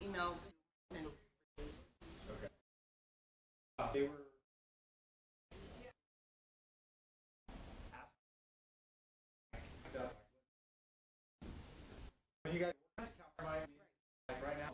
Email. They were when you guys right now.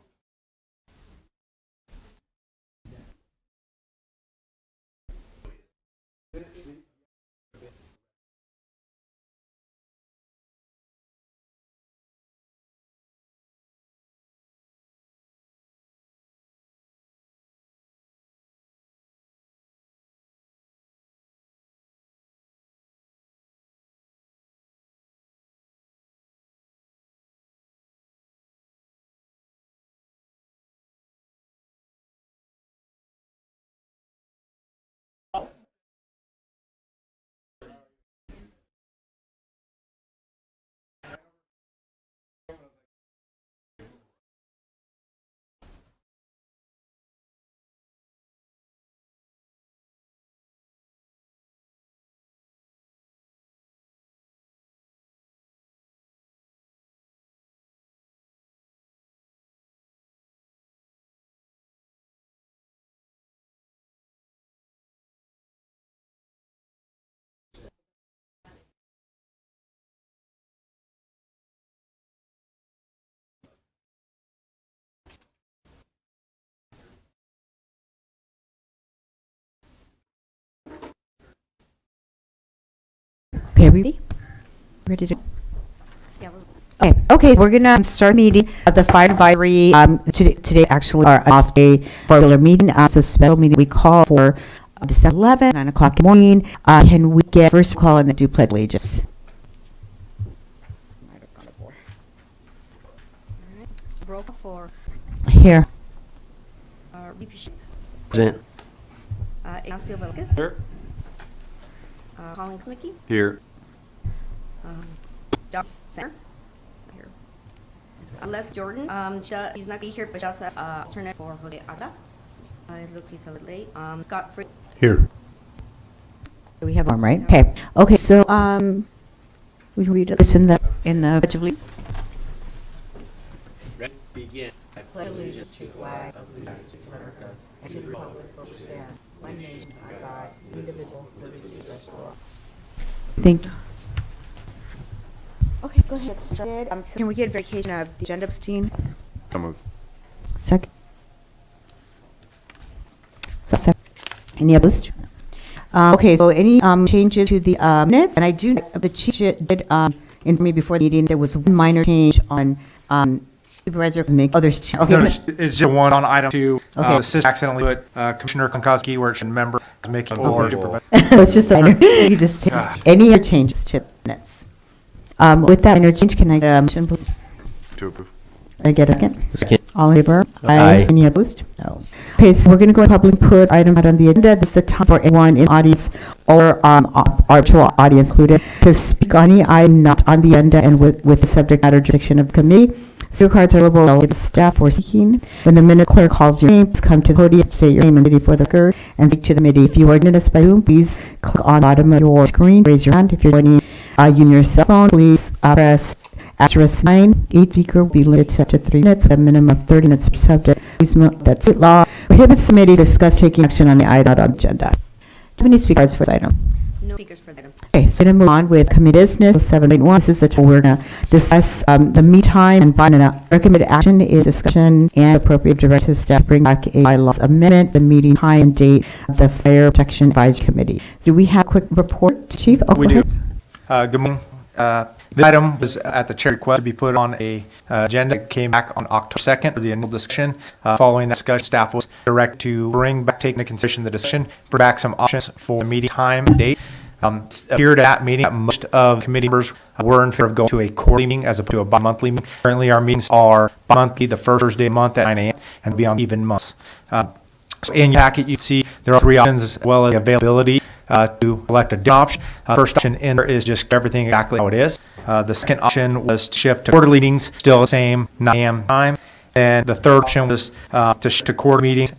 Okay, we ready to? Yeah, Okay, we're gonna start meeting at the fire advisory. Today actually our off day for our meeting. It's a special meeting we call for December 11th, 9 o'clock in the morning. Can we get first call and then do pledge allegiance? roll call for Here. VP Present. Ignacio Velasquez. Here. Colin Smickey. Here. Doc Center. He's not here. Les Jordan. He's not gonna be here, but just alternate for Jose Arda. It looks he's a little late. Scott Fritz. Here. We have one, right? Okay. Okay, so we read this in the pledge of allegiance. Ready? Begin. I Pledge allegiance to the flag of the United States of America and to the republic for which it stands, one nation under God, indivisible, with liberty and justice for all. Thank you. Okay, let's go ahead and get started. Can we get verification of the agenda, Christine? So moved. Second. So second. Any opposed? Okay, so any changes to the minutes? And I do, the chief did inform me before the meeting, there was one minor change on supervisor make others. Okay. No, it's just one on item 2. Okay. The assistant accidentally put Commissioner Konkowski where it should member was making or supervisor. It's just a minor. You just take any other changes to the minutes. With that minor change, can I get a motion, please? To approve. I get a second? Second. All in favor? Aye. Any opposed? No. Okay, so we're going to go to public input item out on the agenda. This is the time for anyone in the audience or virtual audience included to speak on any item not on the agenda and with the subject matter jurisdiction of the committee. Zero cards are available to staff for speaking. When the minute clerk calls your name, please come to the podium, state your name and city for the record, and speak to the committee. If you are joining us by Zoom, please click on the bottom of your screen, raise your hand. If you're joining using your cell phone, please press *9. Each speaker will be limited to 3 minutes, with a minimum of 30 minutes per subject. Please note that state law prohibits the committee to discuss taking action on the item on the agenda. Do you have any speakers for this item? No speakers for the item. Okay, so we're going to move on with committee business. 7.1. This is the time we're going to discuss the meet time and recommended action is discussion and appropriate directive staff to bring back a bylaws amendment, the meeting time and date of the Fire Protection Advisory Committee. Do we have a quick report, Chief? Oh, We go do. ahead. Good morning. The item was at the chair request to be put on a agenda. It came back on October 2nd for the initial discussion. Following that discussion, staff was directed to take into consideration the discussion, bring back some options for the meeting time and date. Appeared at that meeting, most of committee members were in favor of going to a quarterly meeting as opposed to a bi-monthly meeting. Currently, our meetings are bi-monthly, the first Thursday of the month at 9 a.m. and be on even months. So in your packet, you see there are 3 options as well as availability. to elect a different option. First option in there is just everything exactly how it is. The second option was to shift to quarterly meetings, still the same 9 a.m. time. And the third option was to shift to quarter meetings,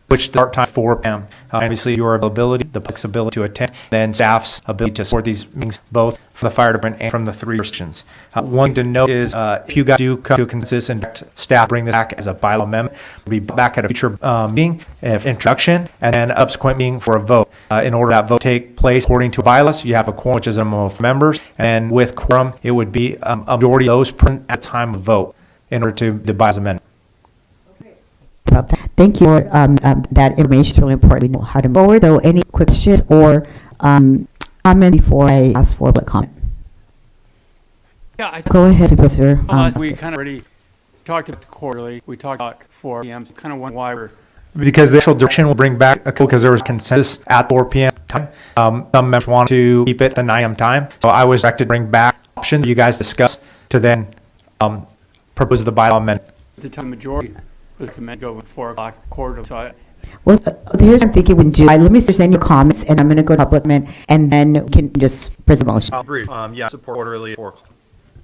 which start time 4 p.m. Obviously, your ability, the public's ability to attend, then staff's ability to support these meetings, both from the fire department and from the 3 jurisdictions. One thing to note is if you guys do come to a consensus and staff bring this back as a bylaw amendment, we'll be back at a future meeting of introduction and then a subsequent meeting for a vote. In order that vote take place according to bylaws, you have a quorum, which is a minimum of members, and with quorum, it would be a majority of those present at the time of vote in order to the bylaws amendment. About that. Thank you for that information. It's really important. We know how to move forward. So any questions or comment before I ask for public comment? Yeah, Go ahead, Supervisor. we kind of already talked about the quarterly. We talked about 4 p.m. So kind of wonder why we're. Because the actual direction will bring back because there was consensus at 4 p.m. time. Some members want to keep it the 9 a.m. time. So I was directed to bring back options you guys discuss to then propose the bylaw amendment. The time majority was recommend go with 4 o'clock quarter. So Well, here's what I'm thinking we can do. Let me send you comments, and I'm going to go to public comment, and then we can just present motions. I'll agree. Yeah, support quarterly at 4 o'clock.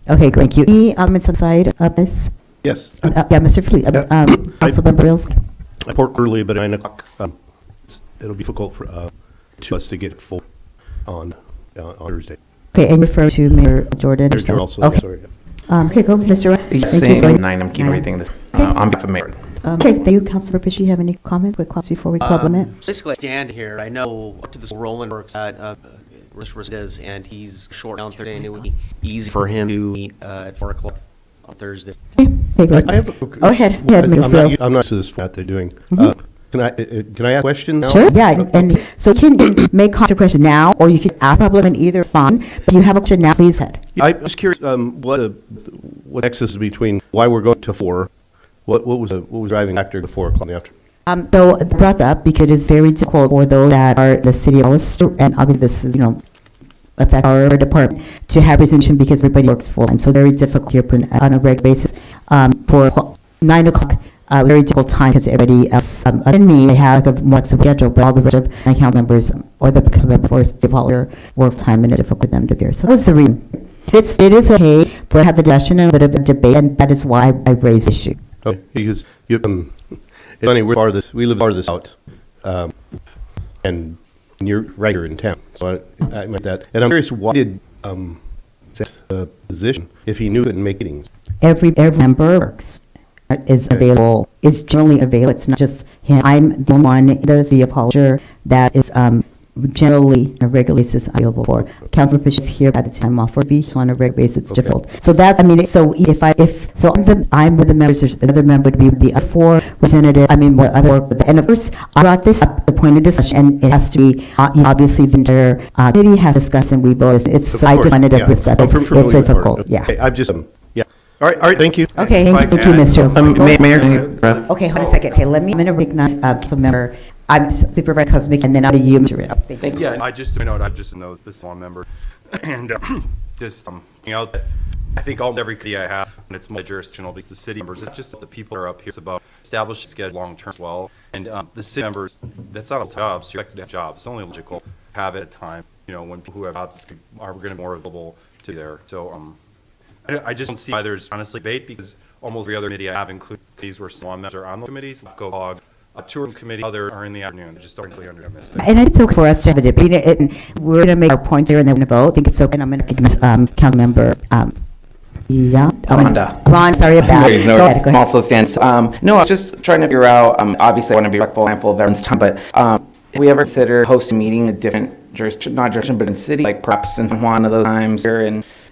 Okay, thank you. Any comments aside of this? Yes, Yeah, Mr. Fleet, Councilmember Reels. I report quarterly, but at 9 o'clock, it'll be difficult for to us to get it full on Thursday. Okay, and refer to Mayor Jordan. There's also, Okay. sorry. Okay, go, Mr. Wright. Thank you. Same Go ahead. 9, I'm keeping everything Okay. on behalf of Mayor. Okay, thank you, Councilor Fisher. You have any comments, quick comments before we supplement? Basically, I stand here. I know up to this Roland works at does, and he's short down Thursday, and it would be easy for him to meet at 4 o'clock on Thursday. Okay, go I have ahead, Mayor Reels. I'm not to this that they're doing. Can I ask questions now? Sure, yeah, and so you can make comments or questions now, or you can ask public and either fine. But you have a question now, please head. I was curious what nexus is between why we're going to 4. What was driving factor to 4 o'clock in the afternoon? So I brought that up because it's very difficult for those that are the city of Hollister, and obviously this is, affect our department to have representation because everybody works full time. So very difficult here on a regular basis. For 9 o'clock, very difficult time because everybody else, other than me, they have like a more schedule, but all the rest of my council members or the council members of their work time and it's difficult for them to bear. So that's the reason. It is okay for have the discussion and a bit of a debate, and that is why I raised the issue. Okay, because it's funny, we live farthest out, and you're right here in town. So I meant that, and I'm curious why did set the position if he knew it couldn't make meetings? Every member works. Is available. It's generally available. It's not just him. I'm the one in the city of Hollister that is generally on a regular basis available for. Council officials here at a time off for beach, so on a regular basis it's difficult. So that so I'm with the members. There's another member would be the other 4 representative. And of course I brought this up the point of discussion, and it has to be obviously the entire committee has discussed and we voted. I just wanted to put that. It's difficult. Yeah. Okay, I'm just yeah. All right, thank you. Okay, thank you, Mr. Mayor, Okay, hold on a second. Okay, I'm going to recognize some member. I'm Supervisor Cosmic, and then out of you, Mr. Riddle. Thank you. Yeah, I just know this one member, and just out that I think every committee I have, and it's multi-jurisdictional because the city members, it's just that the people are up here. It's about establishing schedule long-term as well, and the city members, that's not a job, so you're expected to have jobs. It's only logical to have it at a time, when people who have jobs are going to be more available to be there. So, I just don't see why there's honestly debate because almost every other committee I have, including committees where some members are on the committees, go log, tour committee, other are in the afternoon. They just don't really understand. And it's okay for us to have a debate, and we're going to make our points here and then we're going to vote. I think it's okay, and I'm going to recognize council member. Ron, sorry about that. Go ahead. I'm also stands. No, I was just trying to figure out, obviously I want to be respectful and mindful of everyone's time, but if we ever consider hosting a meeting in a different jurisdiction, not jurisdiction, but in city, like perhaps in one of those times here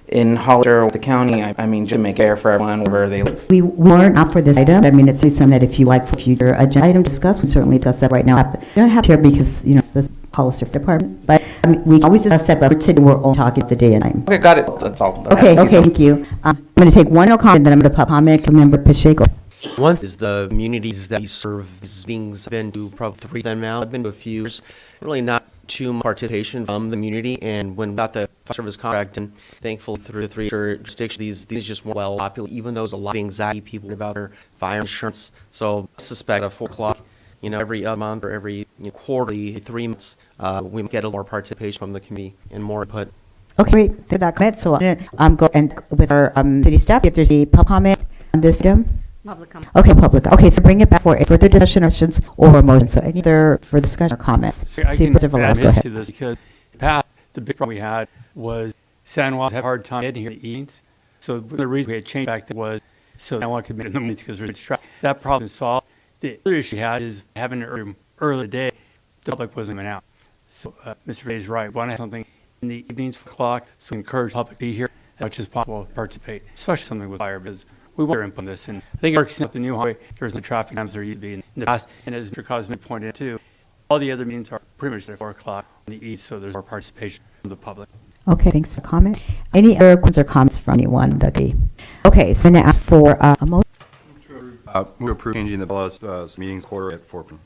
in Hollister or the county, I mean, just make air for everyone wherever they live. We weren't up for this item. I mean, it's something that if you like for future agenda item discuss, we certainly discuss that right now. We don't have to here because, the Hollister department, but we always discuss that, but today we're only talking the day and time. Okay, got it. That's all. Okay, thank you. I'm going to take one more comment, then I'm going to comment member Pacheco. One is the communities that we serve. These beings have been to probably 3 of them now. I've been to a few years. Really not too much participation from the community. And when we got the fire service contract, and thankfully through the 3 jurisdictions, these just weren't well popular, even though there's a lot of anxiety people about their fire insurance. So I suspect at 4 o'clock, every other month or every quarterly, 3 months, we might get a little more participation from the committee and more input. Okay, great. For that comment, so I'm gonna go and with our city staff, if there's a public comment on this item. Public comment. Okay, public. Okay, so bring it back for further discussion or questions or motion. So any other for discussion or comments? See, I can Supervisor add Velasco, go to ahead. this because in the past, the big problem we had was San Juan had a hard time getting here in the evenings. So the reason we had changed back then was so San Juan could make it in the mornings because there's traffic. That problem is solved. The other issue we had is having an early day, the public wasn't even out. So Mr. Ray is right. We want to have something in the evenings, 4 o'clock, so we encourage the public to be here as much as possible to participate, especially something with fire, because we want their input on this. And I think it works out the new highway. There's no traffic times there used to be in the past. And as Mr. Cosme pointed out too, all the other meetings are pretty much at 4 o'clock in the east, so there's more participation from the public. Okay, thanks for comment. Any other questions or comments from anyone? Okay, so I'm going to ask for a motion. We approve changing the bylaws, meetings quarter at 4 p.m.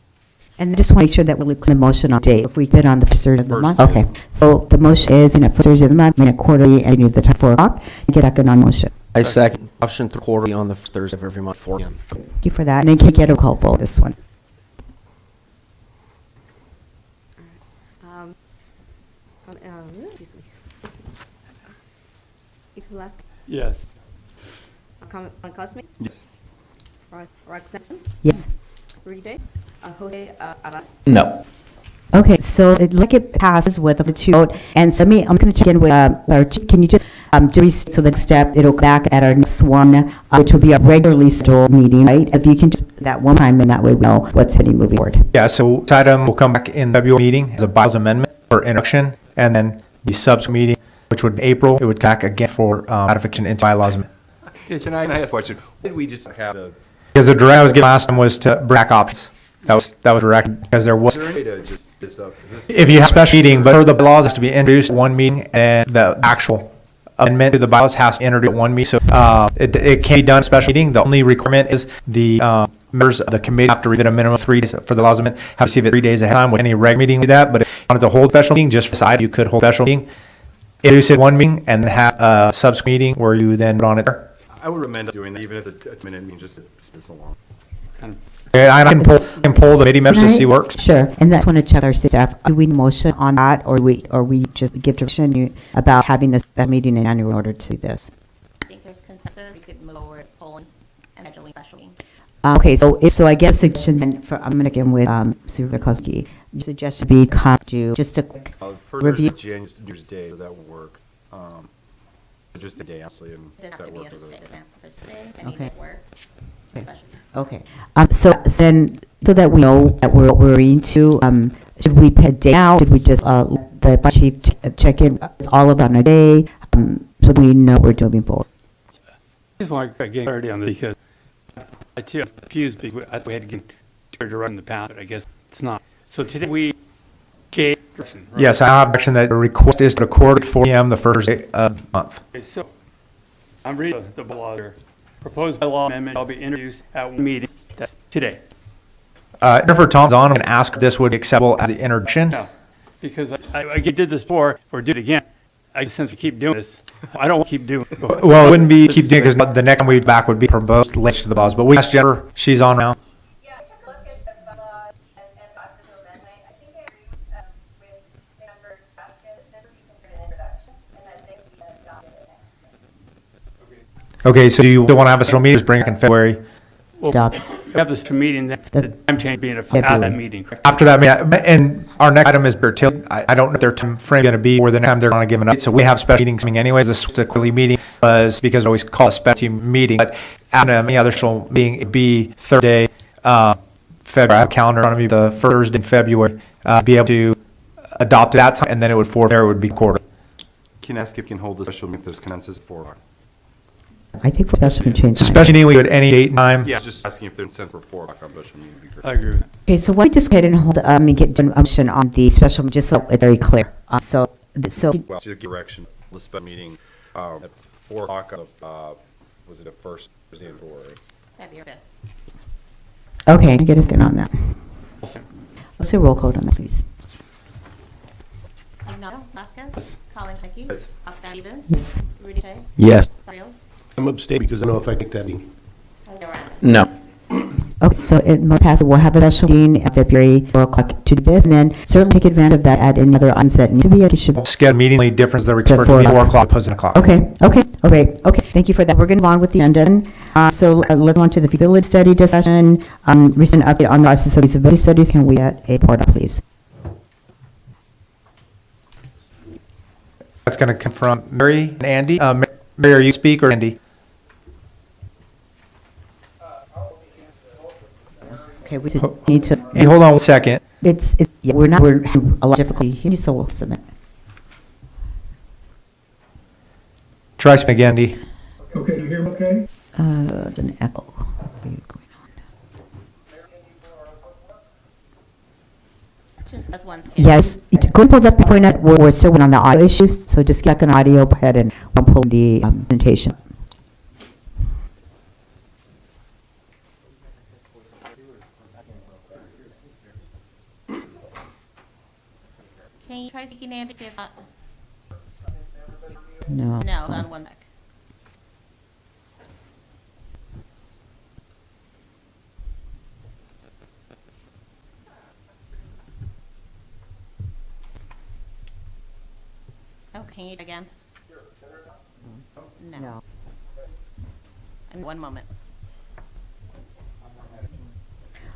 And I just want to make sure that we'll include the motion on date. If we put it on the first Thursday of the First month. Thursday. Okay, so the motion is in the first Thursday of the month, quarterly, and you need the time 4 o'clock. You get that good on motion. I second option 3 quarterly on the first Thursday of every month, 4 p.m. Thank you for that. And then can you get a call vote this one? Excuse me. Mr. Velasco. Yes. Comment on Cosme. Yes. Roxanne. Yes. Rudy Day. Jose Arada. No. Okay, so it passes with the 2 vote. And so I'm just going to check in with our chief. Can you just so the next step, it'll go back at our next one, which will be a regularly scheduled meeting, right? If you can just that one time, and that way we know what's heading moving forward. Yeah, so this item will come back in the February meeting as a bylaws amendment for introduction, and then the subsequent meeting, which would be April, it would come back again for ratification into bylaws amendment. Can I ask a question? Why did we just have the, Because the direct I was given last time was to back options. That was direct, because there was, is there any way to just this up? Is this? if you have a special meeting, but for the bylaws has to be introduced at one meeting, and the actual amendment to the bylaws has to introduce at one meeting. So it can be done at a special meeting. The only requirement is the members of the committee have to read it a minimum of 3 days for the bylaws amendment, have to receive it 3 days ahead of time with any reg meeting with that. But if you wanted to hold a special meeting, just for this item, you could hold a special meeting, introduce it at one meeting, and then have a subsequent meeting where you then vote on it there. I would recommend doing that, even if it's a minute meeting, just this along. Kind of. And I can pull the committee members to see what works. Sure, and that's when to check our staff. Do we motion on that, or we just give direction about having a meeting in January in order to do this? I think there's consensus, we could move forward polling and scheduling special meetings. Okay, so I guess suggestion for I'm gonna get with Supervisor Koski. Suggestion be do just a quick First review. Thursday, January, New Year's Day, so that will work. Just a day, honestly, and It doesn't have that to be works a with it. first day, I mean, Okay. it works. Okay. Special. Okay, so then so that we know that we're into should we put a day out? Should we just let the fire chief check in with all of it on a day so we know what we're moving forward? I just want to get clarity on this because I too am confused because I thought we had to get direction in the past, but I guess it's not. So today we gave direction, right? Yes, I have action that the request is to record at 4 p.m. the first day of the month. Okay, so I'm reading the bylaw here. Proposed bylaw amendment shall be introduced at one meeting, that's today. Jennifer Tom's on and ask if this would be acceptable as the introduction. No, because I did this before, or do it again. I guess since we keep doing this, I don't want to keep doing it. Well, it wouldn't be keep doing because the next time we back would be proposed links to the bylaws. But we asked Jennifer, she's on now. Yeah, I took a look at the bylaw and process of amendment. I think I agree with member Vasquez. This would be considered an introduction, and then they would be adopted at next meeting. Okay, so do you want to have a special meeting? Just bring it in February. Stop. We have this meeting, the time change being at that meeting, correct? After that, and our next item is Bertil. I don't know what their time frame is going to be or the next time they're going to give an update. So we have special meetings coming anyways. This quarterly meeting was because we always call it a special meeting. But after any other special meeting, it'd be Thursday, February. I have a calendar on me, the first Thursday in February, be able to adopt it that time, and then it would there would be quarter. Can I ask if you can hold the special meeting if there's consensus for? I think for special can change. Especially meeting we would any date and time. Yeah, just asking if there's consensus for 4 o'clock on special meeting would be great. I agree with that. Okay, so why don't we just go ahead and hold and get a motion on the special, just so it's very clear. So Well, to direction, the special meeting at 4 o'clock of, was it the first Thursday in February? February 5th. okay, get us getting on that. Let's do a roll call on that, please. Ignacio Vasquez. Yes. Colin Hickey. Yes. Roxanne Stevens. Yes. Rudy Shea. Yes. Scott Rios. I'm abstaining because I don't know if I take that meeting. Jose Arada. No. Okay, so it might pass. We'll have a special meeting in February, 4 o'clock to do this, and then certainly take advantage of that at any other items that need to be. Schedule immediately difference the request To for 4 4 o'clock, opposed to 10 o'clock. Okay, okay, all right, okay, thank you for that. We're going to move on with the agenda. So let's go on to the feasibility study discussion. Recent update on the process of feasibility studies. Can we get a report, please? That's going to come from Mary and Andy. Mary, are you speak or Andy? Okay, we need to. Hey, hold on one second. Yeah, we're a lot difficulty here, so we'll submit. Try speaking again, Andy. Okay, you hear me okay? It's an echo. What's going on? Just as one. Yes, go and pull that point up. We're still on the audio issues, so just get an audio ahead and we'll pull the presentation. Can you try speaking, Andy? See if that. No. No, hold on one sec. Oh, can you again? No. In one moment.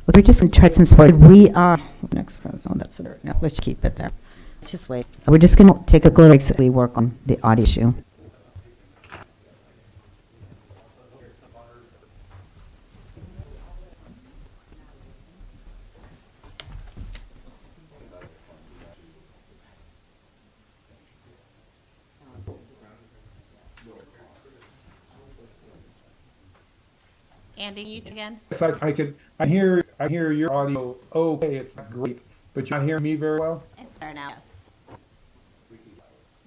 We're just going to try some support. We are, next person, that's it. No, let's keep it there. Let's just wait. We're just going to take a little break so we work on the audio issue. Andy, you again? Yes, I hear your audio okay, it's not great, but you're not hearing me very well? It's better now. Yes.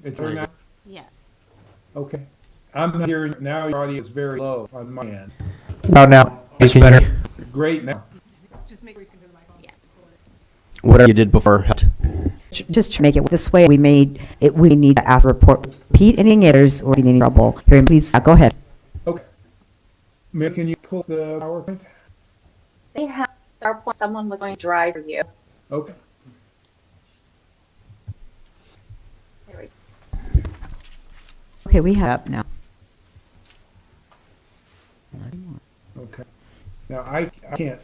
It's better now? Yes. Okay. I'm not hearing, now your audio is very low on my end. About now. It's better. Great now. Whatever you did before helped. Just to make it this way, we need to ask a report, repeat any errors or any trouble. Here, please, go ahead. Okay. Mary, can you pull the PowerPoint? They have PowerPoint, someone was going to drive for you. Okay. There we go. Okay, we have up now. Okay. Now, I can't,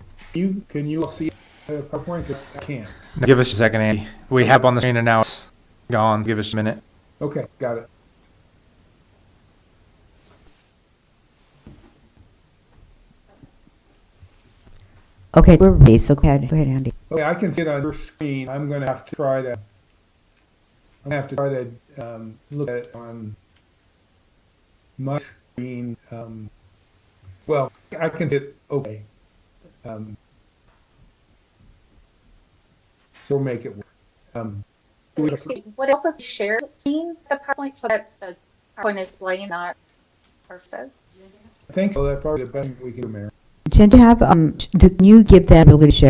can you all see the PowerPoint? 'Cause I can't. Give us a second, Andy. We have on the screen and now it's gone. Give us a minute. Okay, got it. Okay, we're ready, so go ahead, Andy. Okay, I can see it on your screen. I'm gonna have to try to look at it on my screen. Well, I can see it okay. So we'll make it work. Excuse me, would it help if we share the screen, the PowerPoint, so that the PowerPoint is playing, not says? I think so. That's probably the best thing we can do, Mayor. Tend to have, did you give them ability to share?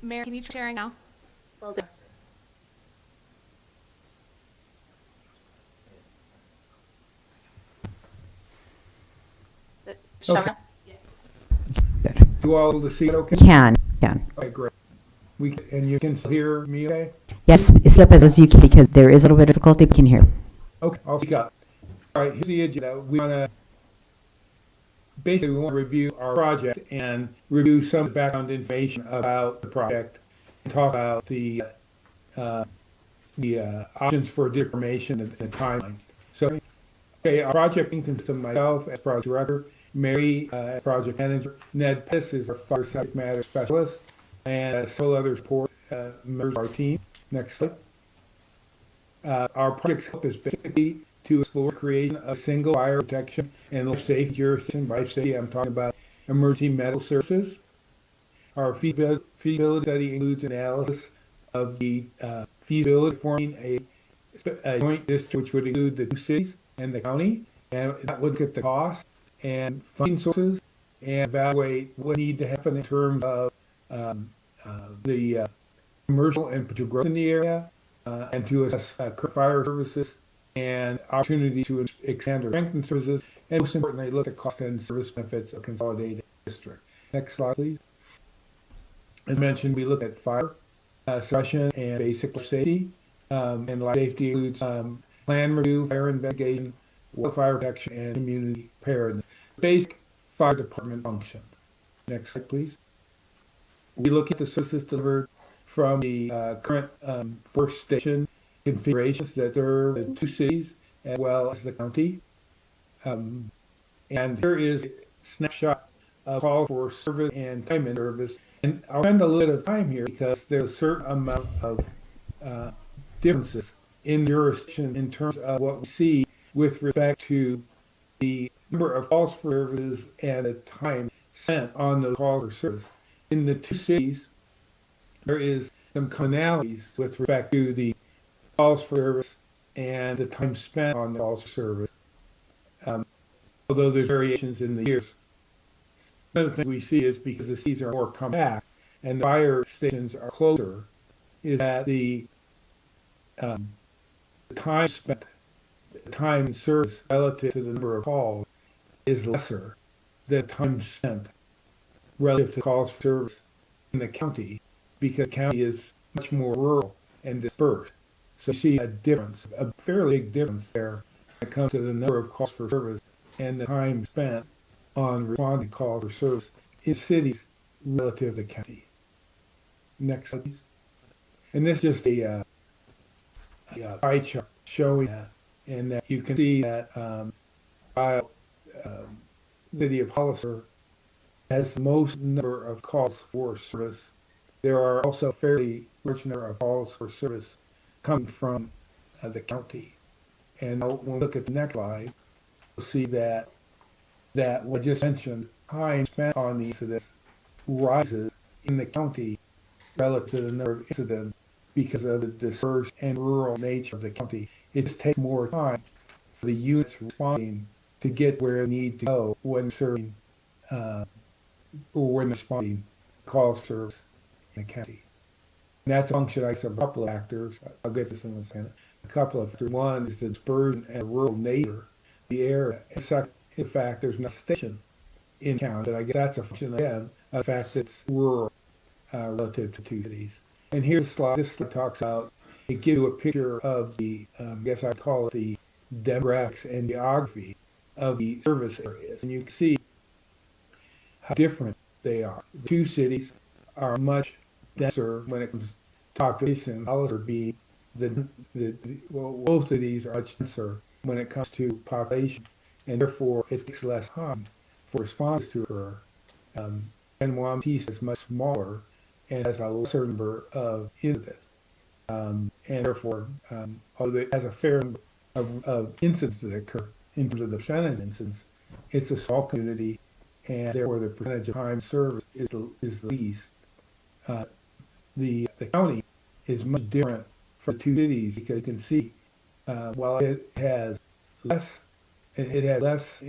Mayor, can you share now? Will do. Show Okay. up? Good. You all able to see it okay? Can. Okay, great. And you can still hear me okay? Yes, speak up as you can because there is a little bit of difficulty, we can hear. Okay, I'll speak up. All right, here's the agenda. We want to review our project and review some background information about the project and talk about the options for information and the timeline. So, okay, our project consists of myself as project director, Mary as project manager, Ned Pettis is our fire subject matter specialist, and several other support members of our team. Next slide. Our project scope is basically to explore creation of single fire protection and safe jurisdiction. By safety, I'm talking about emergency medical services. Our feasibility study includes analysis of the feasibility of forming a joint district, which would include the two cities and the county, and that would look at the cost and funding sources and evaluate what need to happen in terms of the commercial and potential growth in the area, and to assess current fire services and opportunity to expand or strengthen services, and most importantly, look at cost and service benefits of consolidated district. Next slide, please. As mentioned, we look at fire suppression and basic life safety, and life safety includes plan review, fire investigation, wildfire protection, and community preparedness. Basic fire department functions. Next slide, please. We look at the services delivered from the current force station configurations that serve the two cities as well as the county. And here is a snapshot of call for service and time in service. And I'll spend a little bit of time here because there's a certain amount of differences in jurisdiction in terms of what we see with respect to the number of calls for services and the time spent on those calls for service. In the two cities, there is some commonalities with respect to the calls for service and the time spent on the calls for service, although there's variations in the years. Another thing we see is because the cities are more compact and the fire stations are closer, is that the time spent, the time in service relative to the number of calls is lesser than time spent relative to calls for service in the county, because the county is much more rural and dispersed. So you see a difference, a fairly big difference there when it comes to the number of calls for service and the time spent on responding to calls for service in cities relative to county. Next slide, please. And this is just a pie chart showing that, and that you can see that while the city of Hollister has the most number of calls for service, there are also fairly large number of calls for service coming from the county. And when we look at the next slide, we'll see that what I just mentioned, time spent on the incidents rises in the county relative to the number of incidents because of the dispersed and rural nature of the county. It just takes more time for the units responding to get where they need to go when serving or when responding call service in the county. And that's a function, I guess, of a couple of factors. I'll get this in a second. A couple of factors. One is the dispersion and rural nature of the area. In fact, there's no station in town, but I guess that's a function, again, of the fact that it's rural relative to two cities. And here's a slide. This slide talks about, it gives you a picture of the, I guess I'd call it the demographics and geography of the service areas. And you can see how different they are. The two cities are much denser when it comes to population. Hollister being both of these are much denser when it comes to population, and therefore it takes less time for response to occur. And Wamtisa is much smaller and has a lesser number of incidents. And therefore, although it has a fair number of incidents that occur in terms of the percentage incidents, it's a small community, and therefore the percentage of time served is the least. The county is much different from the two cities because you can see while it has less incidents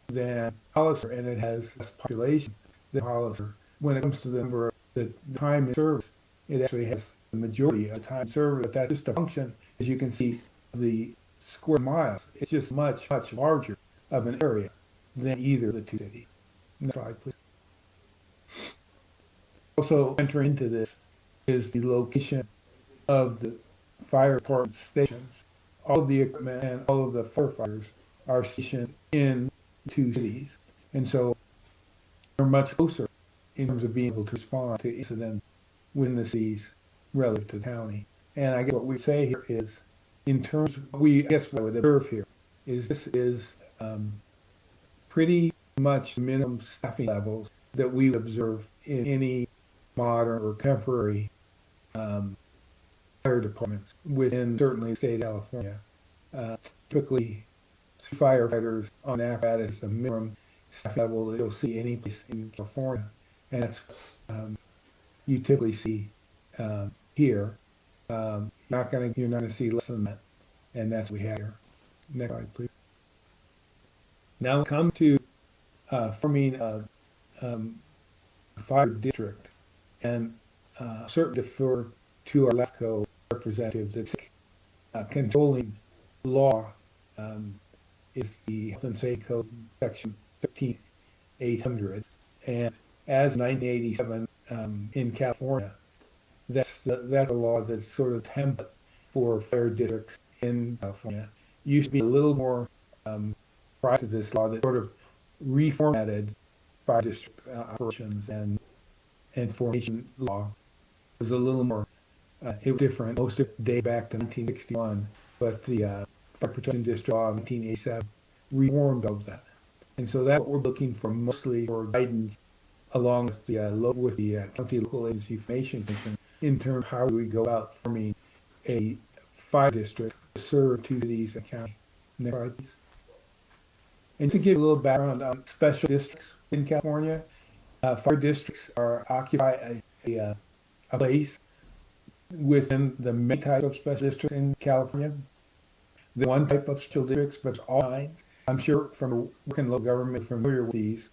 than Hollister, and it has less population than Hollister. When it comes to the number of the time in service, it actually has the majority of time served, but that's just a function, as you can see, of the square miles. It's just much, much larger of an area than either of the two cities. Next slide, please. Also entering into this is the location of the fire department stations. All of the equipment and all of the firefighters are stationed in two cities, and so they're much closer in terms of being able to respond to incidents within the cities relative to the county. And I guess what we say here is, in terms of what I would observe here is this is pretty much the minimum staffing levels that we would observe in any modern or contemporary fire departments within certainly the state of California. Typically, 3 firefighters on apparatus is the minimum staff level that you'll see any place in California. And that's you typically see here. You're not gonna see less than that, and that's what we have here. Next slide, please. Now come to forming a fire district, and certainly defer to our LEFCO representatives. It's controlling law is the Health and Safety Code, section 13800, and as 1987 in California, that's a law that's sort of template for fire districts in California. Used to be a little more prior to this law that sort of reformatted fire district operations and formation law. It was a little more it was different. Most of it date back to 1961, but the Fire Protection District Law of 1987 reformed all of that. And so that's what we're looking for, mostly for guidance along with the County Local Agency Formation Commission in terms of how we go about forming a fire district to serve two cities and county. Next slide, please. And to give a little background on special districts in California, fire districts occupy a place within the many types of special districts in California. The one type of special districts, but all kinds. I'm sure from working in local government, familiar with these.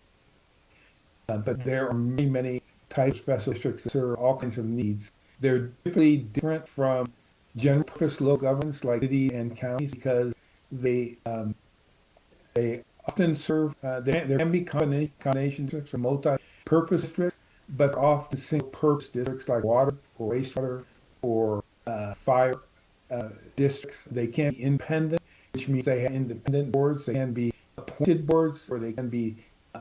But there are many, many types of special districts that serve all kinds of needs. They're typically different from general purpose local governments like cities and counties because they often serve, there can be combination districts or multi-purpose districts, but often single-purpose districts like water or wastewater or fire districts. They can be independent, which means they have independent boards. They can be appointed boards, or they can be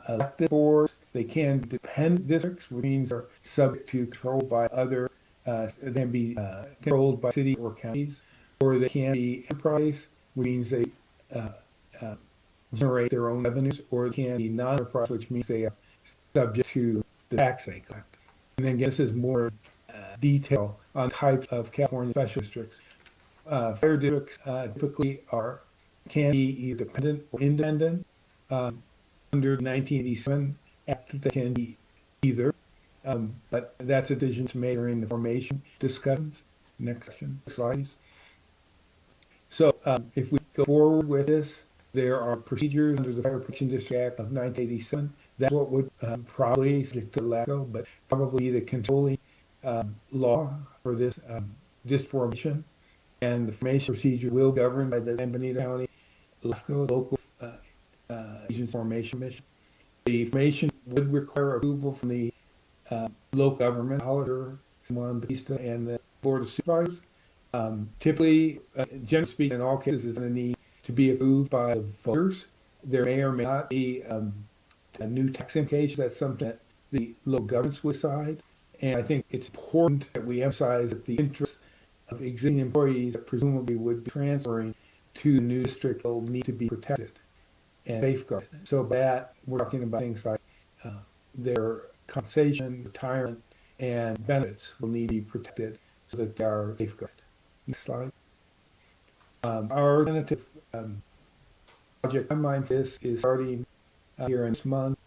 elected boards. They can be dependent districts, which means they're subject to control by other, they can be controlled by city or counties, or they can be enterprise, which means they generate their own revenues, or it can be non-enterprise, which means they are subject to the tax they collect. And then this is more detail on types of California special districts. Fire districts typically can be either dependent or independent. Under the 1987 Act, they can be either, but that's a decision made during the formation discussions. Next section, slides. So if we go forward with this, there are procedures under the Fire Protection District Act of 1987. That's what would probably stick to LACO, but probably the controlling law for this formation. And the formation procedure will be governed by the San Benito County LACO, local agency formation mission. The formation would require approval from the local government, Hollister, San Batista, and the Board of Supervisors. Typically, generally speaking, in all cases, it's going to need to be approved by the voters. There may or may not be a new tax implication. That's something that the local governments would decide. And I think it's important that we emphasize that the interests of existing employees that presumably would be transferring to the new district will need to be protected and safeguarded. So by that, we're talking about things like their compensation, retirement, and benefits will need to be protected so that they are safeguarded. Next slide. Our alternative project timeline for this is starting here in this month.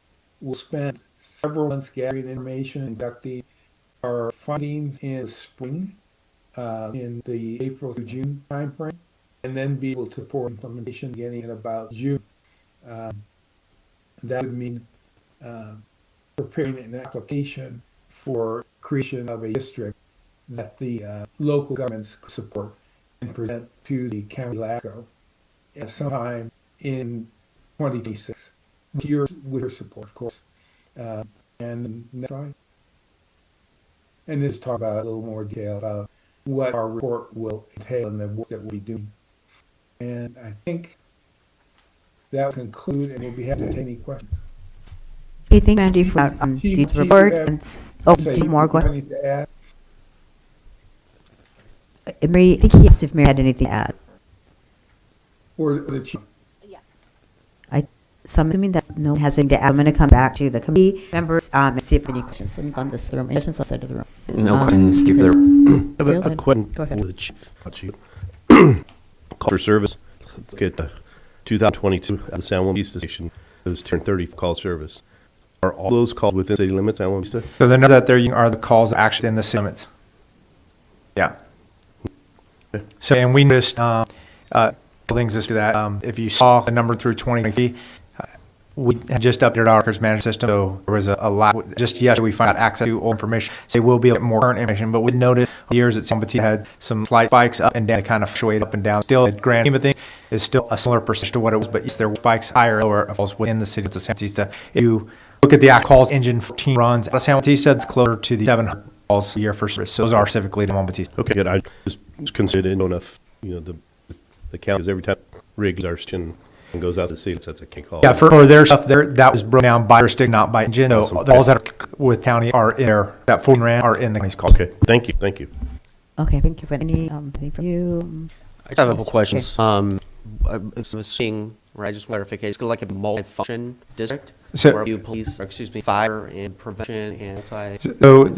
We'll spend several months gathering information, conducting our findings in the spring, in the April through June timeframe, and then be able to support implementation beginning in about June. That would mean preparing an application for creation of a district that the local governments could support and present to the county LACO sometime in 2026. With your support, of course. And next slide. And this talk about a little more detail about what our report will entail and the work that we'll be doing. And I think that will conclude, and we'll be happy to take any questions. Okay, thank you, Andy, for the report. Two more, go ahead. Mary, I think he asked if Mary had anything to add. Or the chief. So I'm assuming that no one has anything to add. I'm going to come back to the committee members and see if any questions. Let me go on this room. Any questions outside of the room? No questions, Steve. I have a question. Go ahead. For the chief. Call for service. Let's get 2022 at the San Juan East Station. It was 230 call service. Are all those called within city limits, Alamo Vista? So the numbers that there are the calls actually in the city limits. Yeah. So, and we noticed, things as to that, if you saw the number through 2023, we had just updated our records management system, so there was a lot, just yesterday we found out access to old information, so there will be a bit more current information, but we noted over the years that San Bernardino had some slight spikes up and down, kind of fluctuate up and down. Still, the grand scheme of things is still a similar percentage to what it was, but yes, there were spikes higher or lower falls within the city of San Bautista. If you look at the actual calls, engine 14 runs out of San Bautista, it's closer to the 700 calls a year for service, so those are specifically to San Bautista. Okay, good. I just considered it enough, the count, because every time rigs are and goes out to sea, that's a key call. Yeah, for their stuff there, that was broken down by jurisdiction, not by engine. So Awesome. the calls that are with county are in there, that 14 ran are in the county's calls. Okay, thank you. Okay, thank you. Anything from you? I have a couple questions. I'm seeing, I just clarification, it's like a multi-function district So- where you police, fire and prevention and So,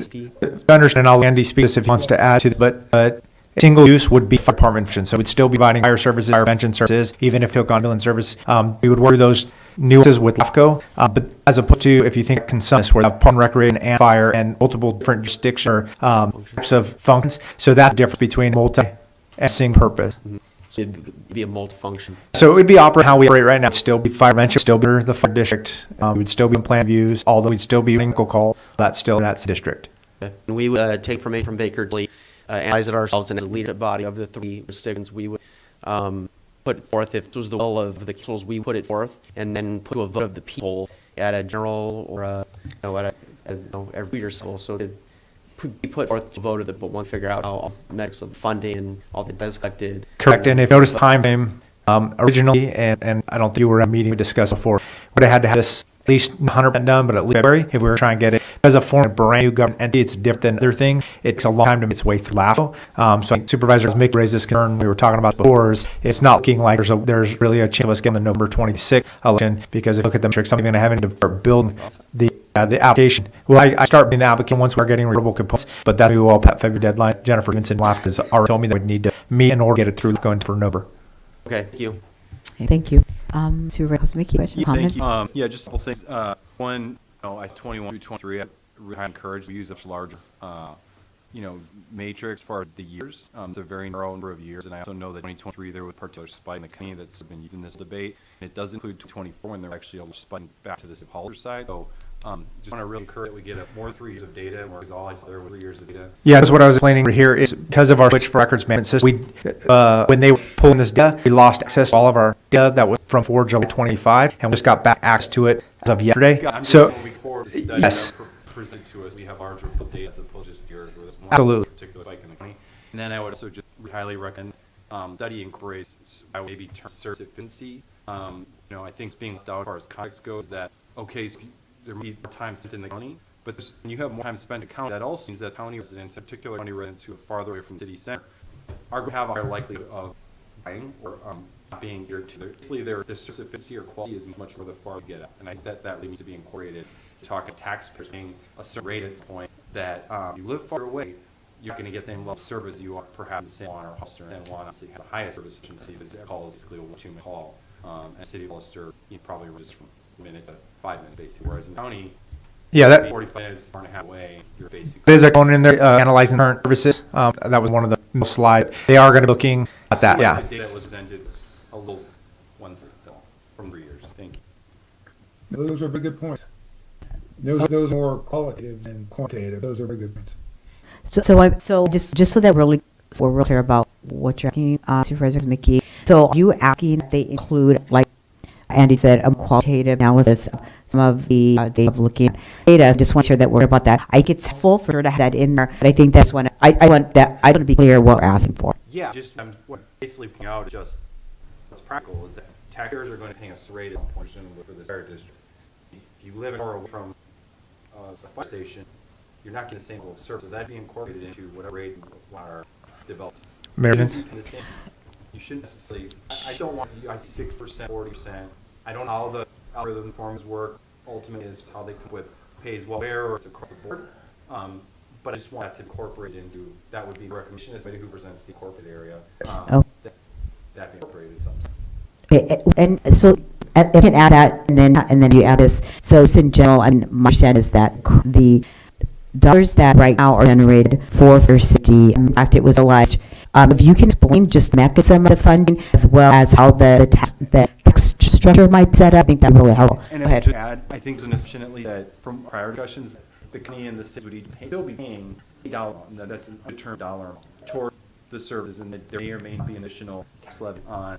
I understand, I'll let Andy speak to this if he wants to add to it, but single use would be fire department function, so we'd still be providing fire services, fire prevention services, even if it took on ambulance service. We would work through those nuances with LAFCO, but as opposed to, if you think consensus, where they have park and recreation and fire and multiple different jurisdiction or types of functions, so that's the difference between multi and single purpose. So it'd be a multi-function. So it would be operating how we operate right now. It'd still be fire prevention, still be the fire district. We would still be in plan views, although we'd still be doing call. That's district. Okay. And we would take information from Baker Tilly, analyze it ourselves, and as a leadership body of the three jurisdictions, we would put forth, if it was the will of the councils, we put it forth, and then put to a vote of the people at a general or every year's level. So we put forth the vote of the, but one figure out how all mix of funding and all the data collected. Correct. And if you notice the time frame, originally, and I don't think you were at a meeting we discussed before, would have had to have this at least 100% done, but at least February, if we were trying to get it. As a form of brand new government entity, it's different than other thing. It takes a long time to make its way through LAFCO. So I think Supervisor Mick raised this concern we were talking about before, is it's not looking like there's really a chance of us getting the November 26th election, because if you look at the metrics, I'm going to have to start building the application. Well, I start being the applicant once we're getting reportable components, but that's all February deadline. Jennifer Vincent LAFCO has already told me that we'd need to meet in order to get it through going for November. Okay, thank you. Thank you. Supervisor Cosmic, question, comment? Thank you. Just a couple things. One, I 21 through 23, I really encourage we use a larger, matrix for the years. It's a very narrow number of years, and I also know that 2023 there was a particular spike in the county that's been used in this debate. And it does include 2024 when they're actually a spike back to the Hollister side. So just want to really encourage that we get more 3 years of data, whereas all I saw there were 3 years of data. Yeah, that's what I was explaining here is because of our switch for records management system, when they were pulling this data, we lost access to all of our data that was from 4 July 25, and we just got back access to it as of yesterday. So, yes. Present to us, we have larger data as opposed to just yours, where there's one Absolutely. particular spike in the county. And then I would also just highly recommend study inquiries. I would maybe term service efficiency. I think it's being left out as far as context goes that, okay, so there may be more time spent in the county, but when you have more time spent in the county, that also means that county residents, in particular county residents who are farther away from the city center, are going to have a higher likelihood of dying or not being here to basically their service efficiency or quality is much more the far to get at. And I think that needs to be incorporated. Talking taxpayers paying a certain rate at some point that you live far away, you're going to get the same level of service you are perhaps in San Juan or Hollister, and San Juan obviously has the highest service efficiency because that call is basically a 1-2-minute call, and City of Hollister probably ranges from a minute to 5 minutes basically, whereas in the county, yeah, that 45 minutes, hour and a half away, you're basically. there's a component in there analyzing current services. That was one of the most slides. They are going to be looking at that. Yeah. The data that was presented is a little one-sided from 3 years. Thank you. Those are very good points. Those are more qualitative than quantitative. Those are very good points. So just so that we're real clear about what you're asking, Supervisor Mickey. So are you asking that they include, like Andy said, a qualitative analysis of some of the data of looking at data? I just want to share that we're about that. I think it's full for sure to have that in there, but I think that's when I want to be clear what we're asking for. Yeah, just what basically pointing out just what's practical is that taxpayers are going to pay us rate at one point for this fire district. If you live an hour away from the fire station, you're not getting the same level of service. So that'd be incorporated into whatever rates are developed. Maintenance. You shouldn't necessarily. I don't want you guys 6%, 40%. I don't know how the algorithm forms work. Ultimately, is how they come up with pays well where or it's across the board. But I just want that to incorporate into that would be a recommendation as somebody who presents the corporate area. That be incorporated in some sense. Okay, and so I can add that, and then you add this. So just in general, I mean, my understanding is that the dollars that right now are generated for safety, in fact, it was realized. If you can explain just the mechanism of the funding as well as how the tax structure might be set up, I think that really helpful. And Go if I ahead. could add, I think unfortunately that from prior discussions, the county and the city would still be paying $8, that's an undetermined dollar amount toward the services, and that there may or may not be an additional tax levy on.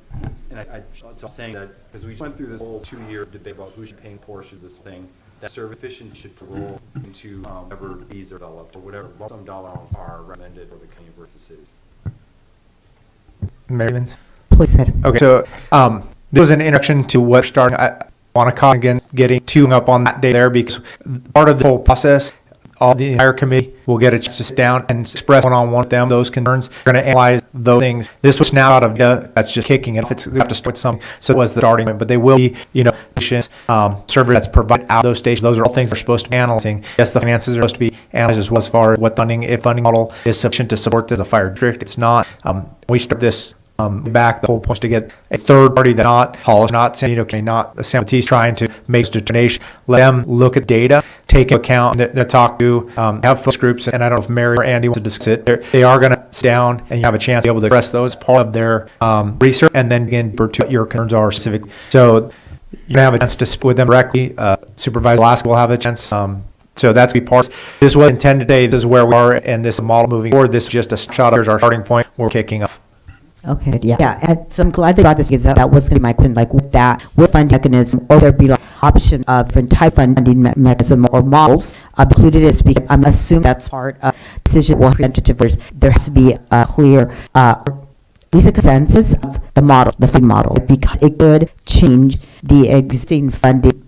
And so I'm saying that, because we went through this whole 2-year debate about who should pay a portion of this thing, that service efficiency should roll into whatever fees are developed, or whatever some dollar amounts are recommended for the county versus cities. Mary Evans? Please go ahead. Okay, so this was an introduction to what starting. I want to caution against getting too hung up on that day there, because part of the whole process, all the entire committee will get a chance to sit down and express one-on-one with them those concerns. We're going to analyze those things. This was now out of data. That's just kicking it. If it's we have to start with something, so it was the starting point. But they will be, patients, service that's provided out of those stations. Those are all things they're supposed to be analyzing. Yes, the finances are supposed to be analyzed as well as far as what funding, if funding model is sufficient to support this as a fire district. It's not. We start this. Back, the whole point is to get a third party that not Hollister, not San Diego, not San Matisse trying to make a determination. Let them look at data, take into account, they talk to, have focus groups, and I don't know if Mary or Andy wants to discuss it. They are going to sit down and you have a chance to be able to address those part of their research, and then begin to what your concerns are specifically. So you can have a chance to speak with them directly. Supervisor Alaska will have a chance. So that's the part. This was intended today. This is where we are, and this model moving forward. This is just a shot. Here's our starting point. We're kicking off. Okay, yeah. And so I'm glad they got this, because that was going to be my question, like with that, with funding mechanism, or there be like option of different type funding mechanism or models included as speaking. I'm assuming that's part of decision or representative. There has to be a clear, at least a consensus of the model, the funding model, because it could change the existing funding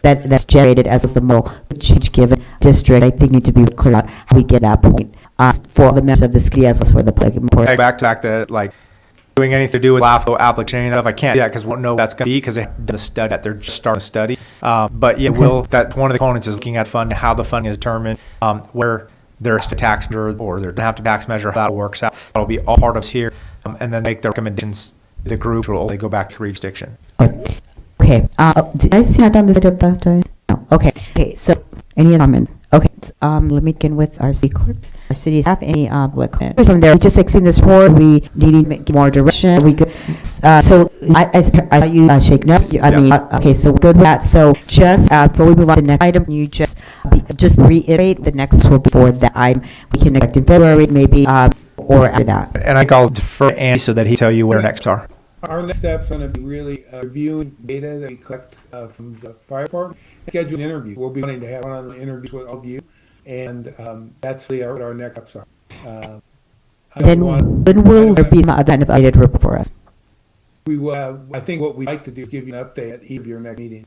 that's generated as the model would change given district. I think need to be clear about how we get that point. For the members of the city as well as for the public. Back to that, like doing anything to do with LAFCO application, any stuff, I can't do that because we won't know what that's going to be because they haven't done the study that they're just starting to study. But yeah, that one of the components is looking at funding, how the funding is determined, where there's a tax measure or they're going to have to tax measure, how that works out. That'll be all part of us here, and then make their recommendations. The group will they go back to jurisdiction. Okay. Did I see that on the side of that? No. Okay. So any comment? Okay, let me begin with our city clerks. Our city have any public comments from there? Just exceeding this forward, we need to get more direction. We good. So I you shake no. Okay, so we're good with that. So just before we move on to the next item, you just reiterate the next will be for that item. We can expect in February, maybe, or after that. And I think I'll defer to Andy so that he tell you where next are. Our next step's going to be really reviewing data that we collect from the fire department. Schedule an interview. We'll be wanting to have one-on-one interviews with all of you, and that's really what our next steps are. Then when will there be an updated report for us? We will have, I think what we'd like to do is give you an update at each of your next meeting.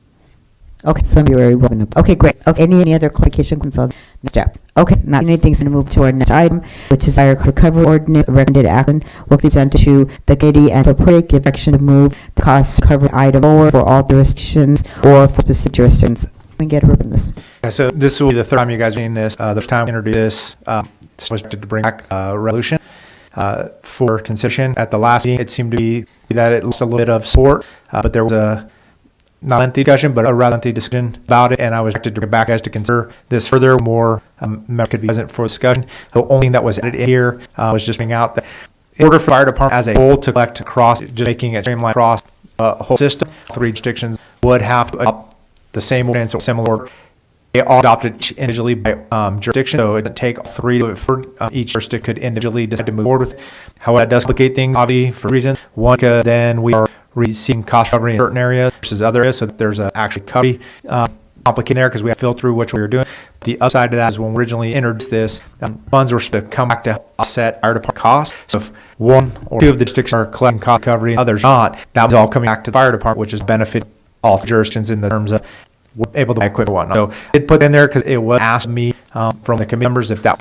Okay, so February. Okay, great. Okay, any other clarification concerns? Step. Okay, now anything's going to move to our next item, which is fire recovery ordinance. Recommended action will be presented to the committee and for public give action to move the cost recovery item forward for all jurisdictions or for specific jurisdictions. We can get a on this. Yeah, so this will be the third time you guys are seeing this. The first time we introduced this was to bring back a resolution for consideration. At the last meeting, it seemed to be that it lost a little bit of support, but there was a not lengthy discussion, but a rather lengthy discussion about it, and I was directed to bring back as to consider this further. More members could be present for discussion. The only thing that was added in here was just bringing out that in order for the fire department as a whole to collect across, just making it streamlined across the whole system, 3 jurisdictions would have to adopt the same ordinance or similar order. They all adopted individually by jurisdiction, so it didn't take 3 to for each jurisdiction could individually decide to move forward with it. However, that does complicate things, obviously, for reasons. One, because then we are receiving cost recovery in certain areas versus other areas, so that there's actually recovery complicated there because we have to filter through which way you're doing. The upside to that is when we originally introduced this, funds were supposed to come back to offset fire department costs. So if 1 or 2 of the districts are collecting cost recovery, others not, that was all coming back to the fire department, which is benefit all jurisdictions in the terms of able to buy equipment and whatnot. So it put in there because it was asked me from the committee members if that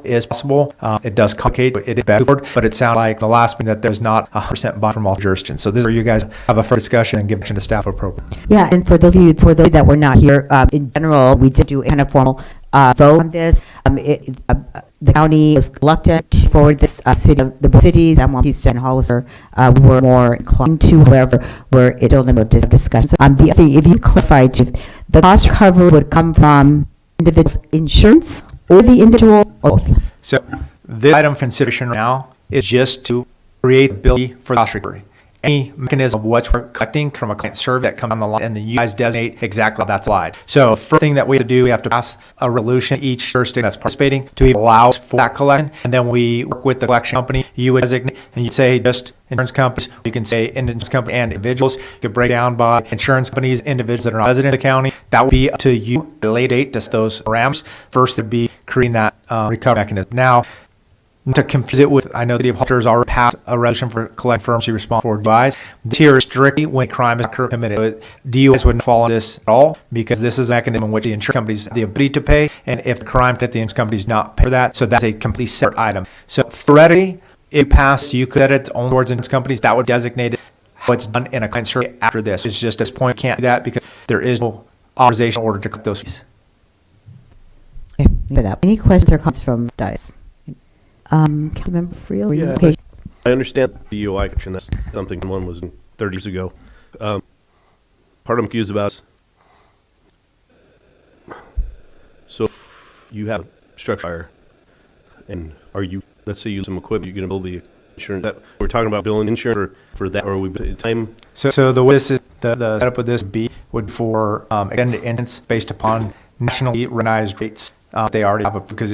is possible. It does complicate, but it is better. But it sounded like the last meeting that there's not 100% buy from all jurisdictions. So this is where you guys have a further discussion and give action to staff appropriate. Yeah, and for those of you that were not here, in general, we did do a kind of formal vote on this. The county was reluctant forward this the both cities, San Juan Bautista and Hollister, were more inclined to, however, where it only about discussions. The other thing, if you clarified, if the cost recovery would come from individual insurance or the individual or both. So this item for consideration right now is just to create the ability for cost recovery. Any mechanism of what we're collecting from a client survey that comes on the line, and then you guys designate exactly how that's applied. So first thing that we have to do, we have to pass a resolution each jurisdiction that's participating to allow for that collection, and then we work with the collection company. You would designate, and you'd say just insurance companies. You can say insurance company and individuals. You could break down by insurance companies, individuals that are not resident of the county. That would be up to you at a later date to set those parameters. First, it'd be creating that recovery mechanism. Now, to confuse it with, I know the city of Hollister has already passed a resolution for collecting firms to respond for DUIs. This here is strictly when a crime is committed. But DUIs wouldn't fall on this at all because this is a mechanism in which the insurance companies have the ability to pay, and if the crime hit, the insurance companies not pay for that. So that's a complete separate item. So theoretically, if passed, you could set it on towards insurance companies that would designate it how it's done in a client survey after this. It's just at this point, can't do that because there is no authorization order to collect those fees. Okay, for that. Any questions or comments from DICE? Councilmember Friel, are you Yeah, okay? I understand the DUI action. That's something one was 30 years ago. Part I'm confused about. So if you have a structure fire, and are you, let's say you use some equipment, you're going to build the insurance. That, we're talking about billing insurance for that, or are we time? So the way this is, the setup of this would be for extended incidents based upon nationally recognized rates. They already have it because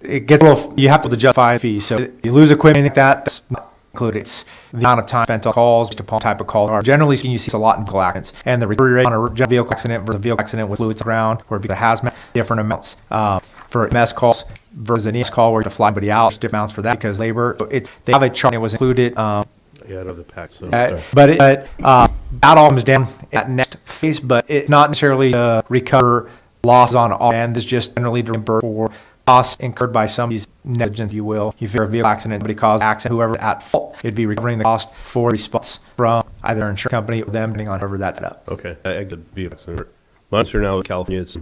it gets a little, you have to justify the fee. So if you lose equipment, anything like that, that's not included. It's the amount of time spent on calls, based upon type of call. Generally speaking, you see a lot in vehicle accidents. And the recovery rate on a vehicle accident versus a vehicle accident with fluids around, or because it has different amounts. For MS calls versus an ES call where you have to fly somebody out, different amounts for that because labor. They have a chart, it was included. Yeah, I don't have the pack. So But that all comes down at next phase, but it's not necessarily to recover losses on all end. It's just generally to reimburse for costs incurred by somebody's negligence, if you will. You figure a vehicle accident, somebody caused an accident, whoever's at fault, it'd be recovering the cost for response from either an insurance company or them, depending on whoever that's up. okay, I could be a accident. Monster now in California, it's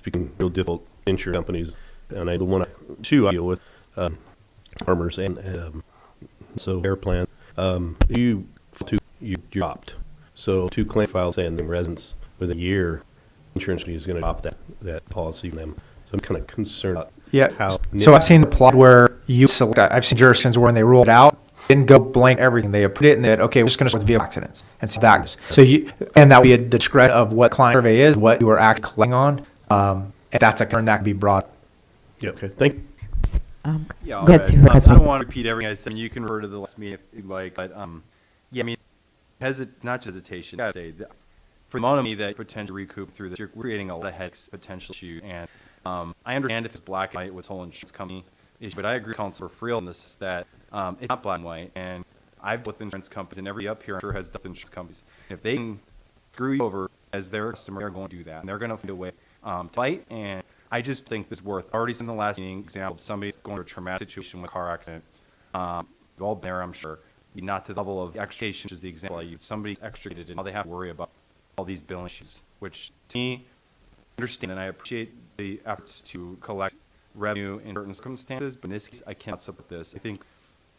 becoming real difficult. Insurance companies, and I the one two I deal with, farmers and so air plan. You dropped. So two claim files saying the residents within a year, insurance company is going to adopt that policy from them. So I'm kind of concerned about how. So I've seen the plot where you select, I've seen jurisdictions where when they ruled it out, didn't go blank everything. They approved it and they said, okay, we're just going to start with vehicle accidents and see that goes. So and that would be a discretion of what client survey is, what you are actually collecting on. If that's a concern, that could be brought. Yeah, okay, thank you. Yeah, Go ahead, I Supervisor. don't want to repeat everything I said. You can refer to the last meeting if you'd like, but yeah, I mean, not hesitation. I gotta say, for the amount of money that you potentially recoup through this, you're creating a lot of headaches, potential issues, and I understand if it's black and white with whole insurance company issue, but I agree with Councilor Friel in this that it's not black and white, and I've with insurance companies, and every up here I'm sure has dealt with insurance companies. If they can screw you over as their customer, they're going to do that, and they're going to find a way to fight. And I just think this is worth. Already in the last meeting, example of somebody going through a traumatic situation with a car accident. We've all been there, I'm sure. Not to the level of extrication, which is the example I used. Somebody's extricated, and now they have to worry about all these billing issues, which to me, I understand, and I appreciate the efforts to collect revenue in certain circumstances, but in this case, I cannot support this. I think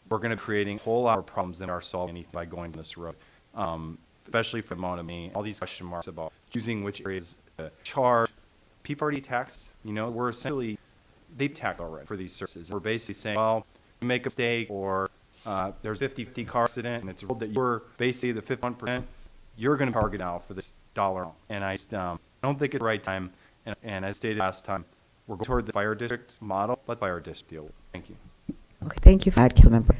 we're going to be creating a whole lot of problems in our solving anything by going down this road, especially for the amount of me. All these question marks about choosing which areas to charge. People already taxed, we're essentially, they've taxed already for these services. We're basically saying, well, you make a mistake, or there's a 50-50 car accident, and it's ruled that you're basically the 51%, you're going to target out for this dollar. And I just don't think it's the right time. And as stated last time, we're going toward the fire district model. Let the fire district deal with it. Thank you. Okay, thank you for that, Councilmember.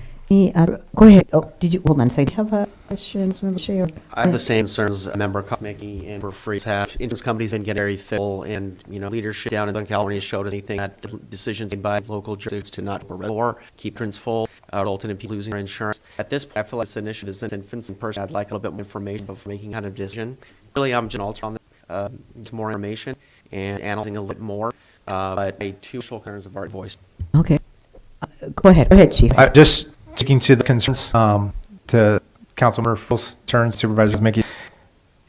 Go ahead. Oh, did you, hold on a second. Do you have a question, Councilmember Shea? I have the same concerns a member making, and we're free to have insurance companies and get very fickle, and leadership down in Southern California showed us anything that decisions made by local jurisdictions to not or keep insurance full, resulting in people losing their insurance. At this point, I feel like this initiative is in infants, and personally, I'd like a little bit more information before making kind of decision. Really, I'm just alter on that, more information and analyzing a little bit more, but two initial concerns have already voiced. Okay. Go ahead, Chief. Just speaking to the concerns, to Councilmember Friel's concerns, Supervisors Mickey,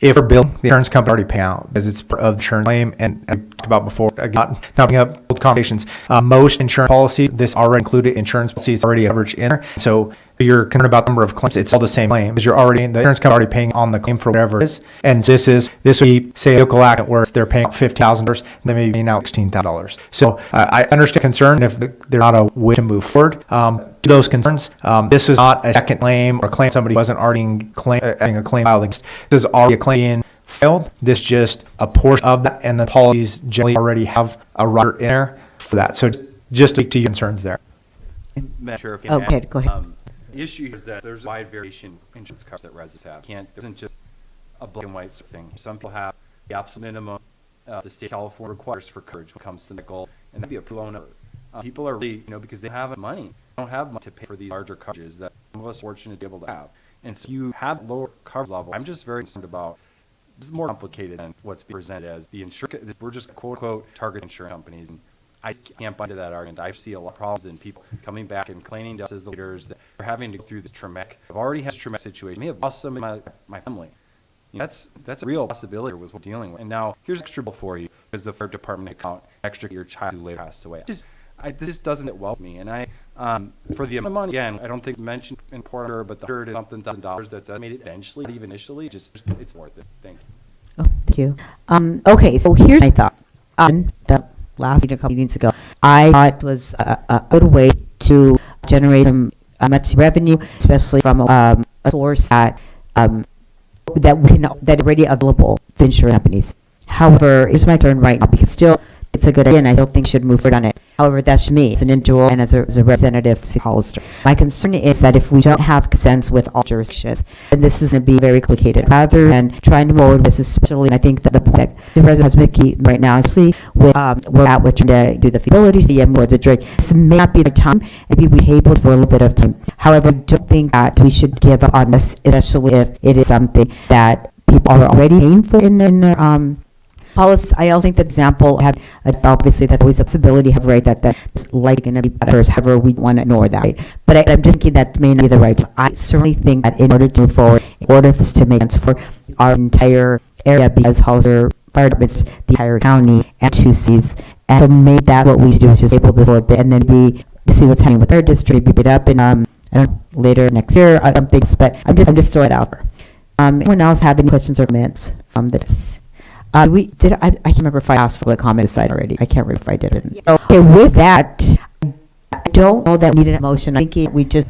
if we're billing, the insurance company already pay out because it's part of the insurance claim, and I talked about before, not picking up old conversations. Most insurance policies, this already included insurance policies already coverage in there. So if you're concerned about the number of claims, it's all the same claim because the insurance company already paying on the claim for whatever it is. And this would be, say, a vehicle accident where they're paying $50,000, they may be paying out $16,000. So I understand concern if they're not a way to move forward. To those concerns, this is not a second claim or a claim somebody wasn't already having a claim filed against. This is already a claim being filed. This is just a portion of that, and the policies generally already have a rider in there for that. So just to speak to your concerns there. Madam Chair, if you Okay, can, go ahead. The issue is that there's a wide variation in insurance coverage that residents have. There isn't just a black and white sort of thing. Some people have the absolute minimum the state of California requires for coverage when it comes to medical, and that'd be a blown up. People are really, because they have money, don't have money to pay for these larger coverages that some of us are fortunate to be able to have. And so you have lower coverage level. I'm just very concerned about this is more complicated than what's being presented as the insurance. We're just quote unquote target insurance companies. And I can't buy into that argument. I see a lot of problems in people coming back and complaining to us as the leaders that are having to go through this traumatic. I've already had this traumatic situation. I may have lost some in my family. That's a real possibility with what we're dealing with. And now here's extra bill for you because the fire department account extra your child who later passed away. This just doesn't sit well with me. And for the amount of money, again, I don't think mentioned in Porter, but the $100,000 that's estimated eventually, even initially, it's worth it. Thank you. Oh, thank you. Okay, so here's my thought. The last meeting a couple meetings ago, I thought it was a good way to generate some much revenue, especially from a source that already available to insurance companies. However, it's my turn right now because still it's a good idea and I don't think should move forward on it. However, that's me as an individual and as a representative of Hollister. My concern is that if we don't have consents with all jurisdictions, then this is going to be very complicated. Rather than trying to forward this, especially, and I think that the point that the President has Mickey right now, actually, with we're at with trying to do the feasibility, see more the drink. This may not be the time, maybe we able for a little bit of time. However, I don't think that we should give up on this, especially if it is something that people are already paying for in their policies. I also think the example have obviously that's always a possibility have right that's like going to be better. However, we want to ignore that. Right? But I'm just thinking that may not be the right. I certainly think that in order to move forward, in order for us to make sense for our entire area, because Hollister Fire Department's the entire county and 2 cities, and so maybe that what we should do is just able to a bit, and then we see what's happening with our district, beat it up, and I don't know, later next year, some things. But I'm just throwing it out there. Anyone else have any questions or comments from this? I can't remember if I asked for the comment aside already. I can't remember if I did it. Okay, with that, I don't know that we needed a motion. I think we just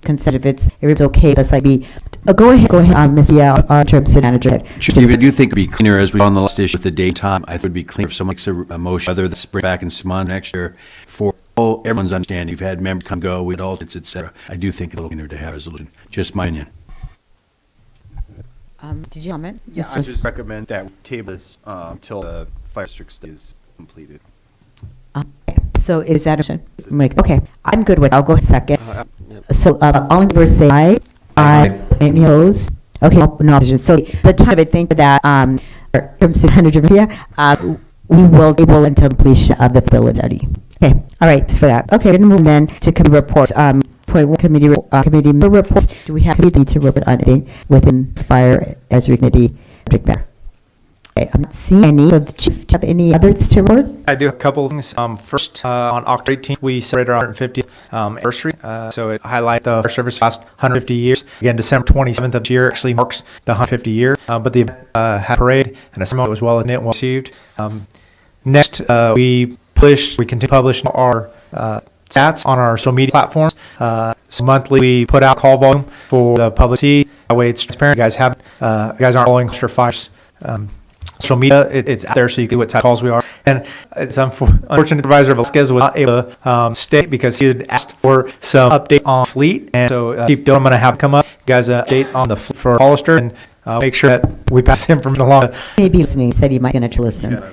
consider if it's okay. Let's go ahead, Ms. Yao, term city manager. Steve, I do think it'd be cleaner as we on the last issue with the daytime. I think it'd be cleaner if someone makes a motion, whether this bring back in some month next year for everyone's understanding. You've had members come go, with alternates, etc. I do think it's a little cleaner to have a resolution. Just my opinion. Did you comment? Yeah, I just recommend that we table this until the fire district study is completed. So is that a motion? Okay, I'm good with it. I'll go second. So all in favor say aye. Aye. Any opposed? Okay, no opposition. So the time I think that from City Manager we will table until completion of the feasibility study. Okay, all right, for that. Okay, we're going to move then to committee reports. Point 1, committee reports. Do we have committee to report on anything within fire advisory committee subject matter? Okay, I'm not seeing any. So the chief, do you have any others to report? I do a couple of things. First, on October 18th, we celebrated our 150th anniversary. So it highlights the fire service past 150 years. Again, December 27th of this year actually marks the 150 year. But the event had a parade and a ceremony was well attended and well received. Next, we continue to publish our stats on our social media platforms. So monthly, we put out call volume for the public to see. That way, it's transparent. You guys aren't following Hollister Fire's social media. It's out there, so you can see what type of calls we are. And it's unfortunate Supervisor Velasquez was not able to stay because he had asked for some update on fleet. And so Chief Doe, I'm going to have come up, guys, update on the fleet for Hollister, and make sure that we pass him from along. Maybe listening. He said he might going to listen.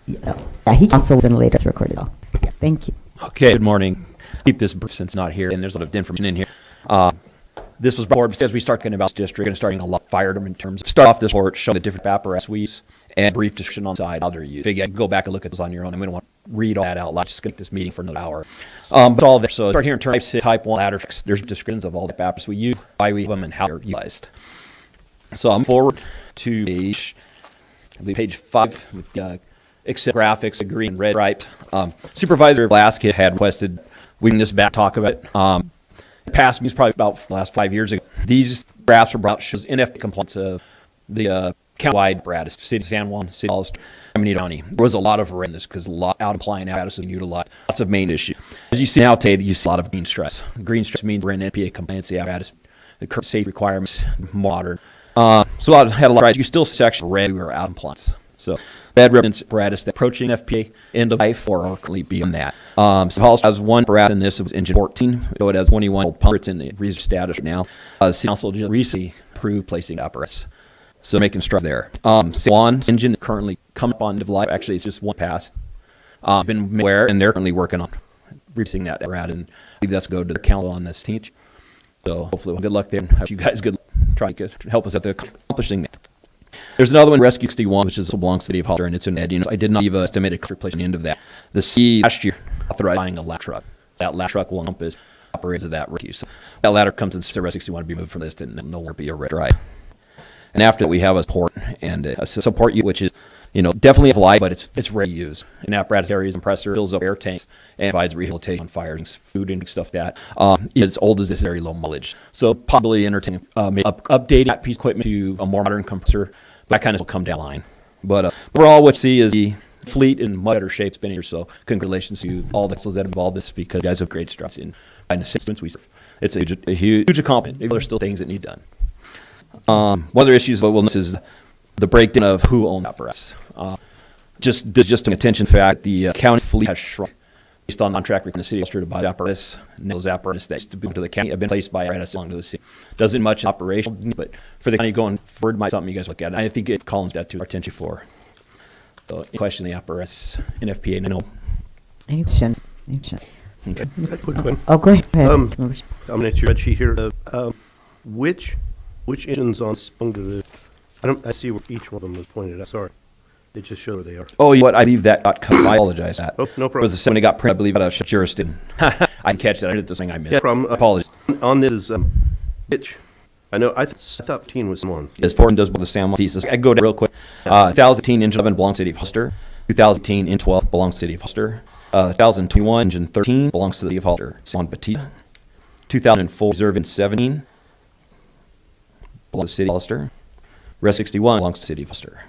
Yeah, he can also listen later. It's recorded. Thank you. Okay, good morning. Keep this brief since not here, and there's a lot of information in here. This was brought forward because we start talking about this district, we're going to start getting a lot of fire in terms of start off this report showing the different apparatus we use and brief description on the side how they're used. Figure you can go back and look at those on your own, and we don't want to read all that out loud. Just get this meeting for another hour. But it's all there. So start here in terms of type 1 ladder trucks. There's descriptions of all the apparatus we use, why we use them, and how they're utilized. So I'm forward to page 5 with the except graphics, the green and red stripes. Supervisor Velasquez had requested we bring this back, talk about it. Past meetings probably about the last 5 years ago. These graphs were brought shows NFP compliance of the countywide apparatus, City of San Juan, City of Hollister, Alameda County. There was a lot of red in this because a lot out applying apparatus and utilized lots of main issues. As you see now today, you see a lot of green stress. Green stress means we're in NPA compliance, the apparatus, the current safety requirements, modern. So I had a lot of stress. You still see section red, we were out in compliance. So red represents apparatus that approaching FPA end of life or currently beyond that. So Hollister has one apparatus in this. It was engine 14. So it has 21 old pumper. It's in the reserve status now. The City Council just recently approved placing apparatus. So making strides there. San Juan's engine currently coming up on end of life. Actually, it's just one passed. Been aware, and they're currently working on reducing that apparatus. And I believe that's go to the council on this teach. So hopefully, good luck there. And have you guys good trying to help us at the accomplishing that. There's another one, Rescue 61, which is belongs to the City of Hollister, and it's an Ed. I did not even estimate a replacement end of that. The city last year authorized buying a ladder truck. That ladder truck will encompass operations of that rescue. So that ladder comes in the Rescue 61 to be moved from this and no longer be a red drive. And after that, we have a support and a support unit, which is, definitely a light, but it's ready to use. In apparatus areas, compressor, fills up air tanks, and provides rehabilitation on fires, food and stuff like that. It's old as this very low mileage. So probably entertaining, updating that piece of equipment to a more modern compressor, but that kind of will come down the line. But overall, what you see is the fleet in much better shape. It's been here, so congratulations to all the vessels that involved this because you guys have great strides in assistance. It's a huge accomplishment. There's still things that need done. One other issues we'll notice is the breakdown of who owns apparatus. Just an attention fact, the county fleet has shrunk based on contract with the city of Hollister to buy apparatus. And those apparatus that used to be to the county have been placed by apparatus along to the city. Doesn't much operational, but for the county going forward, might be something you guys look at. And I think it calls that to our attention for. So, any question on the apparatus, NFPA, no. Any questions? Okay. Quick one. Oh, go ahead. I'm at your spreadsheet here. Which engines on sprung to the? I see where each one of them was pointed out. Sorry. It just showed where they are. Oh, you know what? I believe that got cut. I apologize for that. Oh, no problem. It was somebody got printed, I believe, out of jurisdiction. I didn't catch that. I did this thing I missed. Yeah, problem. Apologies. On this, which I know I thought 15 was someone. Yes, 14 does both the San Juan pieces. I go down real quick. 2018 engine 11 belongs to the City of Hollister. 2018 engine 12 belongs to the City of Hollister. 2021 engine 13 belongs to the City of Hollister. San Juan Batista. 2004 reserve in 17 belongs to the City of Hollister. Res 61 belongs to the City of Hollister.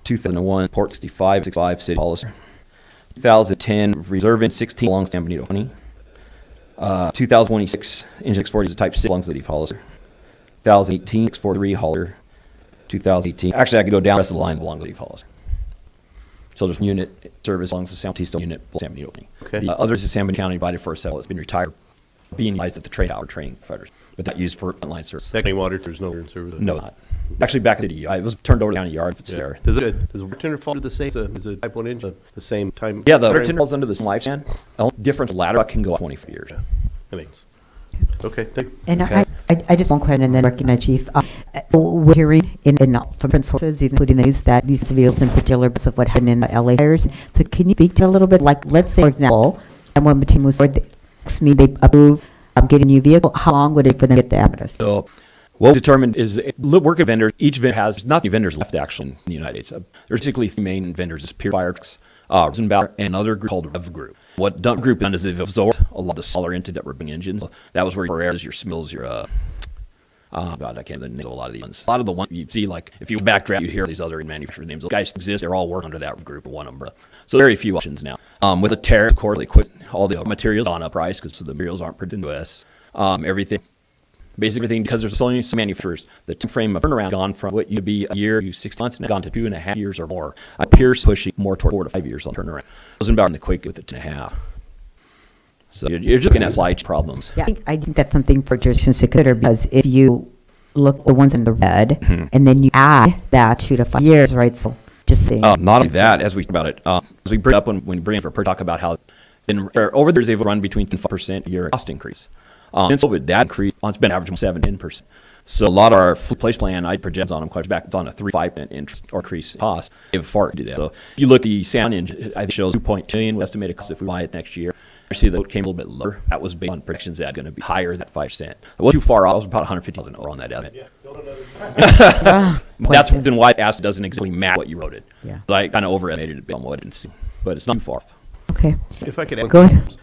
2001 Port 65, City of Hollister. 2010 reserve in 16 belongs to San Benito County. 2026 engine 640 is a Type 6 belongs to the City of Hollister. 2018 643 Hollister. 2018 actually I could go down the rest of the line belongs to the City of Hollister. So there's unit service belongs to San Batista unit San Benito County. Okay. The others is San Benito County divided for a cell. It's been retired, being utilized at the trade hour training fighters, but not used for frontline service. Second water, there's no service. No, not. Actually, back to the it was turned over to the county yard if it's there. Does the tender fall to the same? Is a Type 1 engine the same time? Yeah, the tender falls under the same lifespan. The only difference, ladder can go up 24 years. That makes. Okay, thank you. And Okay. I just one question and then recognize Chief. So we're hearing from different sources, including the news, that these vehicles in particular, because of what happened in the LA fires. So can you speak to a little bit, like, let's say, for example, someone between moves forward, they approve getting a new vehicle, how long would it take for them to get the apparatus? So what we determined is work of vendors, each vendor has, not the vendors left actually in the United States. There's basically three main vendors, is Pure Fire Trucks, Rosenbauer, and another group called Rev Group. What Dump Group done is they've absorbed a lot of the smaller entities that were bringing engines. That was where your airs, your Smills, your, God, I can't even name a lot of these ones. A lot of the ones you see, like, if you backdraft, you hear these other manufacturer names. Those guys exist, they're all working under that group or one umbrella. So very few options now. With the tariff, of course, they quit all the materials on a price because the materials aren't printed in the U.S. Everything. Basically everything, because there's so many manufacturers, the time frame of turnaround gone from what used to be a year to 6 months and gone to 2.5 years or more. Appears pushing more toward 4 to 5 years on turnaround. Rosenbauer in the quick with the 2.5. So you're just looking at slight problems. Yeah, I think that's something for jurisdictions to consider, because if you look at the ones in the red and then you add that 2 to 5 years, right? So just saying. Not only that, as we talk about it, as we bring up when we bring in for talk about how over the years they've run between 5% a year cost increase. Since COVID, that increase, it's been averaging 7-10%. So a lot of our place plan, I project on them quite back, it's on a 3-5% interest or increase in cost. They have far to do that. So if you look at the sound engine, I think it shows 2.2 million with estimated cost if we buy it next year. You see the came a little bit lower. That was based on predictions that going to be higher than 5%. It wasn't too far off. It was about 150,000 on that estimate. That's been why I asked. It doesn't exactly match what you wrote it. Yeah. Like kind of overestimated a bit on what I didn't see, but it's not too far off. Okay. If I could add. Go ahead.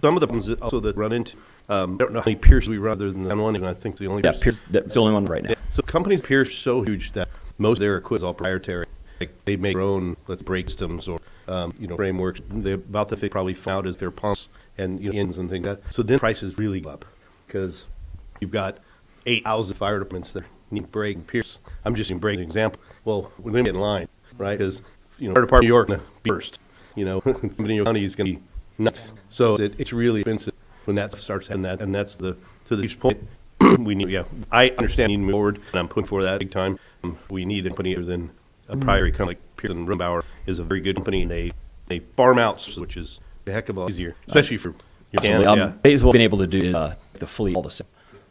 Some of the ones that also that run into, I don't know how many peers we run other than one, and I think the only. Yeah, Pierce, that's the only one right now. Yeah, so companies peers so huge that most of their equipment is all proprietary. Like they make their own, let's brake systems or, frameworks. About the thing probably found is their pumps and engines and things like that. So then prices really go up because you've got 8,000 fire departments that need brake and pierce. I'm just using brake as an example. Well, we're going to get in line, right? Because, fire department of New York going to be first. Somebody in your county is going to be nothing. So it's really expensive when that starts and that's to the huge point. We need, I understand needing to move forward, and I'm putting for that big time. We need a company other than a prior company like Pearson Rumbauer is a very good company, and they farm out, which is a heck of a lot easier, especially for your Absolutely. What we've been able to do is the fleet all the same.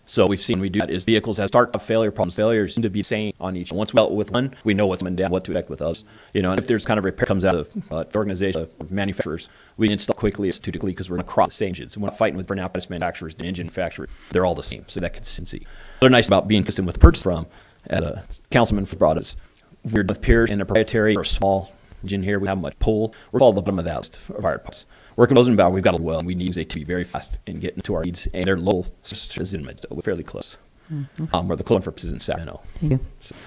So we've seen we do that is vehicles that start of failure problems. Failures seem to be the same on each. Once we dealt with one, we know what's coming down, what to expect with us. And if there's kind of repair comes out of the organization of manufacturers, we install quickly, institutively, because we're across the same engines. We're not fighting with different apparatus manufacturers and engine manufacturers. They're all the same. So that consistency. They're nice about being consistent with the purchase from. A councilman brought us. We're with peers in a proprietary or small engine here. We have much pull. We're all the bottom of that list of our parts. Working with those about, we've got a well, and we need to be very fast in getting to our needs, and they're low, we're fairly close. Where the clone purpose is in Sacramento. Thank you.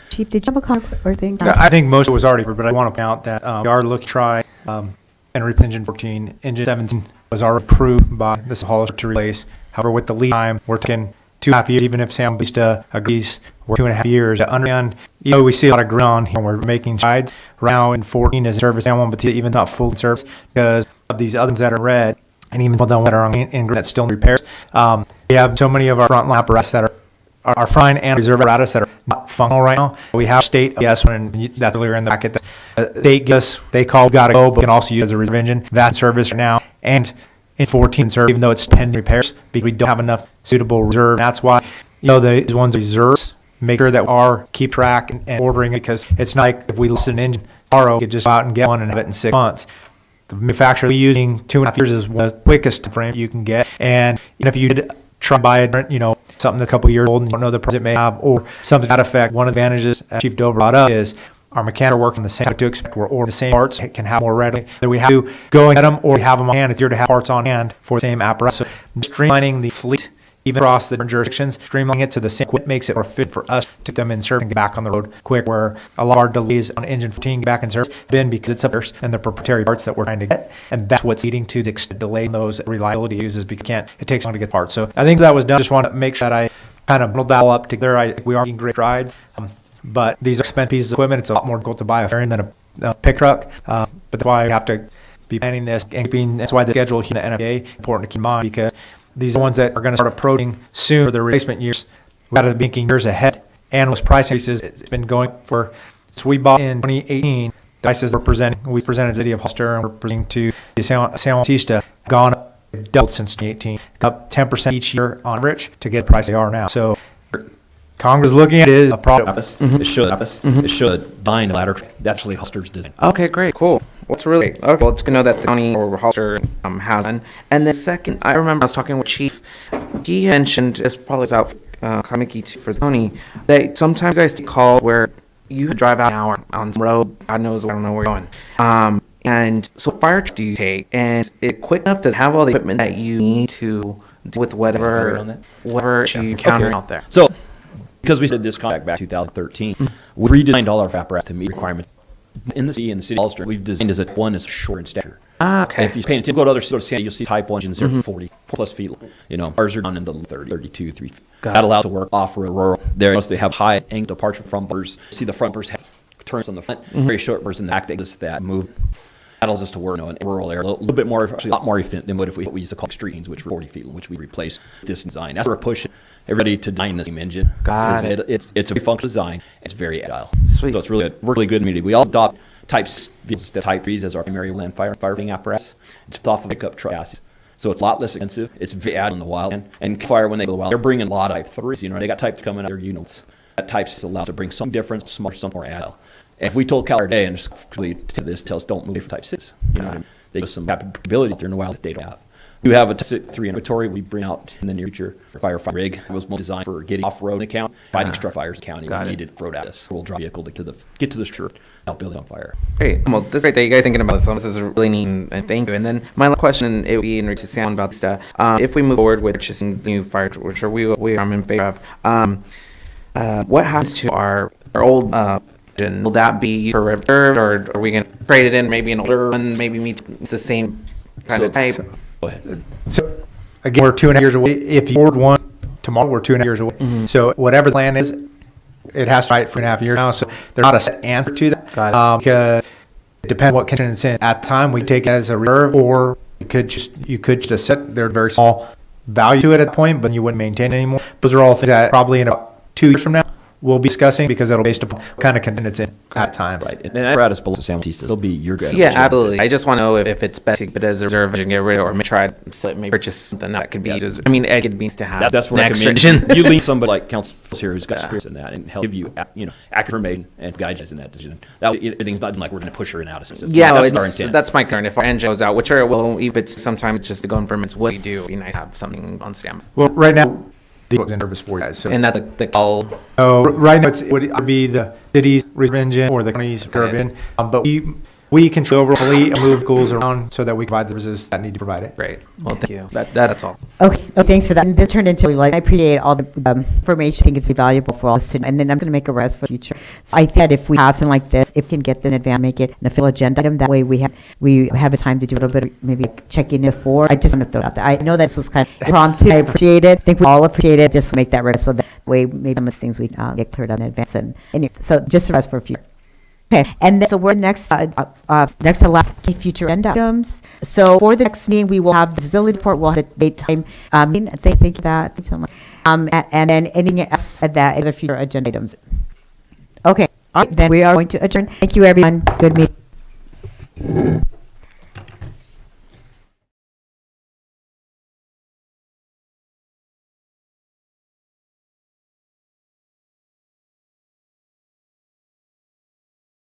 Chief, did you have a comment or thing? I think most of it was already covered, but I want to point out that we are looking to try and replace engine 14. Engine 17 was already approved by this Hollister to replace. However, with the lead time, we're taking 2.5 years. Even if Sam Batista agrees, we're 2.5 years. And we see a lot of ground here. We're making strides. Right now in 14 is service. Sam Batista even not full service because of these other ones that are red, and even some of them that are in that's still in repairs. We have so many of our frontline apparatus that are fine and reserve apparatus that are not functional right now. We have state, yes, when that's earlier in the packet. State gives us, they call gotta go, but can also use as a reserve engine. That's service right now. And in 14 service, even though it's pending repairs, because we don't have enough suitable reserve. That's why, these ones reserves, make sure that we are keep track and ordering it, because it's not like if we list an engine tomorrow, we could just go out and get one and have it in 6 months. The manufacturer we're using 2.5 years is the quickest frame you can get. And if you did try to buy a something that's a couple years old and you don't know the price it may have, or something to that effect, one of the advantages Chief Dover brought up is our mechanics are working the same to expect we're ordering the same parts, it can have more readily. That we have to go and get them, or we have them on hand. It's easier to have parts on hand for the same apparatus. So streamlining the fleet, even across the different jurisdictions, streamlining it to the same equipment makes it more fit for us to get them in service and get back on the road quick, where a lot of our delays on engine 14 back in service have been because it's up there and the proprietary parts that we're trying to get, and that's what's leading to the extended delay in those reliability uses, because it takes long to get parts. So I think that was done. Just want to make sure that I kind of bundled that all up together. We are making great strides, but these are expensive pieces of equipment. It's a lot more difficult to buy a fairing than a pick truck, but that's why we have to be planning this, and that's why the schedule here in the NFA is important to keep in mind, because these are ones that are going to start approaching soon for the replacement years. We've got to be thinking years ahead. And with price increases, it's been going for, so we bought in 2018, the prices we presented to the city of Hollister, and we're presenting to the San Batista, gone up, doubled since 2018, up 10% each year on average to get the price they are now. So Congress looking at it is a problem. It should bind a ladder. That's really Hollister's design. Okay, great, cool. What's really okay? Well, it's good to know that the county or Hollister has one. And then second, I remember I was talking with Chief. He mentioned, this probably was out Kamiki too for the county, that sometimes you guys take calls where you drive out an hour on some road. God knows, I don't know where you're going. And so fire truck do you take? And it quick enough to have all the equipment that you need to deal with whatever you encounter out there. So, because we did this contract back in 2013, we redesigned all our apparatus to meet requirements. In the city of Hollister, we've designed as one is short in stature. Okay. If you pay attention, go to other cities, you'll see Type 1 engines, they're 40 plus feet. Ours are down into 30, 32, 3 feet. That allows to work off-road, rural. They have high angle departure from bumpers. See the front bumpers have turns on the front, very short bursts in the back that gives us that move. That allows us to work in rural area a little bit more, actually a lot more efficient than what we used to call streets, which were 40 feet, which we replaced with this design. That's why we're pushing everybody to design the same engine. Got it. It's a very functional design. It's very agile. Sweet. So it's really good. We're really good immediately. We all adopt Type 3s as our primary land firefighting apparatus. It's off of pickup truck chassis. So it's a lot less expensive. It's very agile in the wild. And fire, when they go to the wild, they're bringing a lot of Type 3s. They got types coming out their units. That types allow to bring something different, smaller, something more agile. If we told Cal today and just tell us don't move for Type 6, they give us some capability there in the wild that they don't have. We have a three inventory we bring out in the near future. Firefighter rig. It was more designed for getting off-road account, fighting struck fires in the county. We needed road access. We'll drive vehicle to get to the street, help build it on fire. Great. Well, this is great that you guys are thinking about this. So this is really neat, and thank you. And then my last question, it would be in regards to Sam about stuff. If we move forward with purchasing new fire truck, which I'm in favor of, what happens to our old engine? Will that be for reserve, or are we going to trade it in maybe an older one, maybe meet the same kind of type? Go ahead. So again, we're 2.5 years away. If you ordered one tomorrow, we're 2.5 years away. So whatever the plan is, it has to wait for 2.5 years now. So there's not a set answer to that. Because it depends what condition it's in. At the time, we take it as a reserve, or you could just set their very small value to it at that point, but you wouldn't maintain it anymore. Those are all things that probably in about 2 years from now we'll be discussing, because it'll be based upon what kind of condition it's in at that time. Right. And apparatus below San Bautista, it'll be your good. Yeah, absolutely. I just want to know if it's best to keep it as a reserve and get rid of it, or maybe purchase something that could be used. I mean, it could be to have that's what an I extra recommend. engine. You leave somebody like Council here who's got experience in that and help give you, accurate information and guide you in that decision. That way, everything's not like we're going to push her in out of system. Yeah, that's our intent. that's my concern. If our engine goes out, which well, if it's sometimes just going for minutes, what do you do? It'd be nice to have something on standby. Well, right now, the in service for you guys. So, And that's the call. right now it would be the city's reserve engine or the county's reserve engine, but we control over fleet and move vehicles around so that we provide the services that need to provide it. Great. Well, thank you. That's all. Okay, thanks for that. And this turned into, like, I appreciate all the information. I think it's valuable for all the students. And then I'm going to make a rest for the future. So I think that if we have something like this, if we can get the in advance, make it an official agenda item, that way we have a time to do a little bit of maybe checking it for. I just want to throw it out there. I know this was kind of impromptu. I appreciate it. I think we all appreciate it. Just make that request so that way maybe some of the things we get cleared up in advance. And anyway, so just a rest for a future. Okay, and then, so we're next to last future agenda items. So for the next meeting, we will have visibility report. We'll have the date, time. Thank you that. Thank you so much. And then anything else at that other future agenda items. Okay, all right, then we are going to adjourn. Thank you, everyone. Good meeting.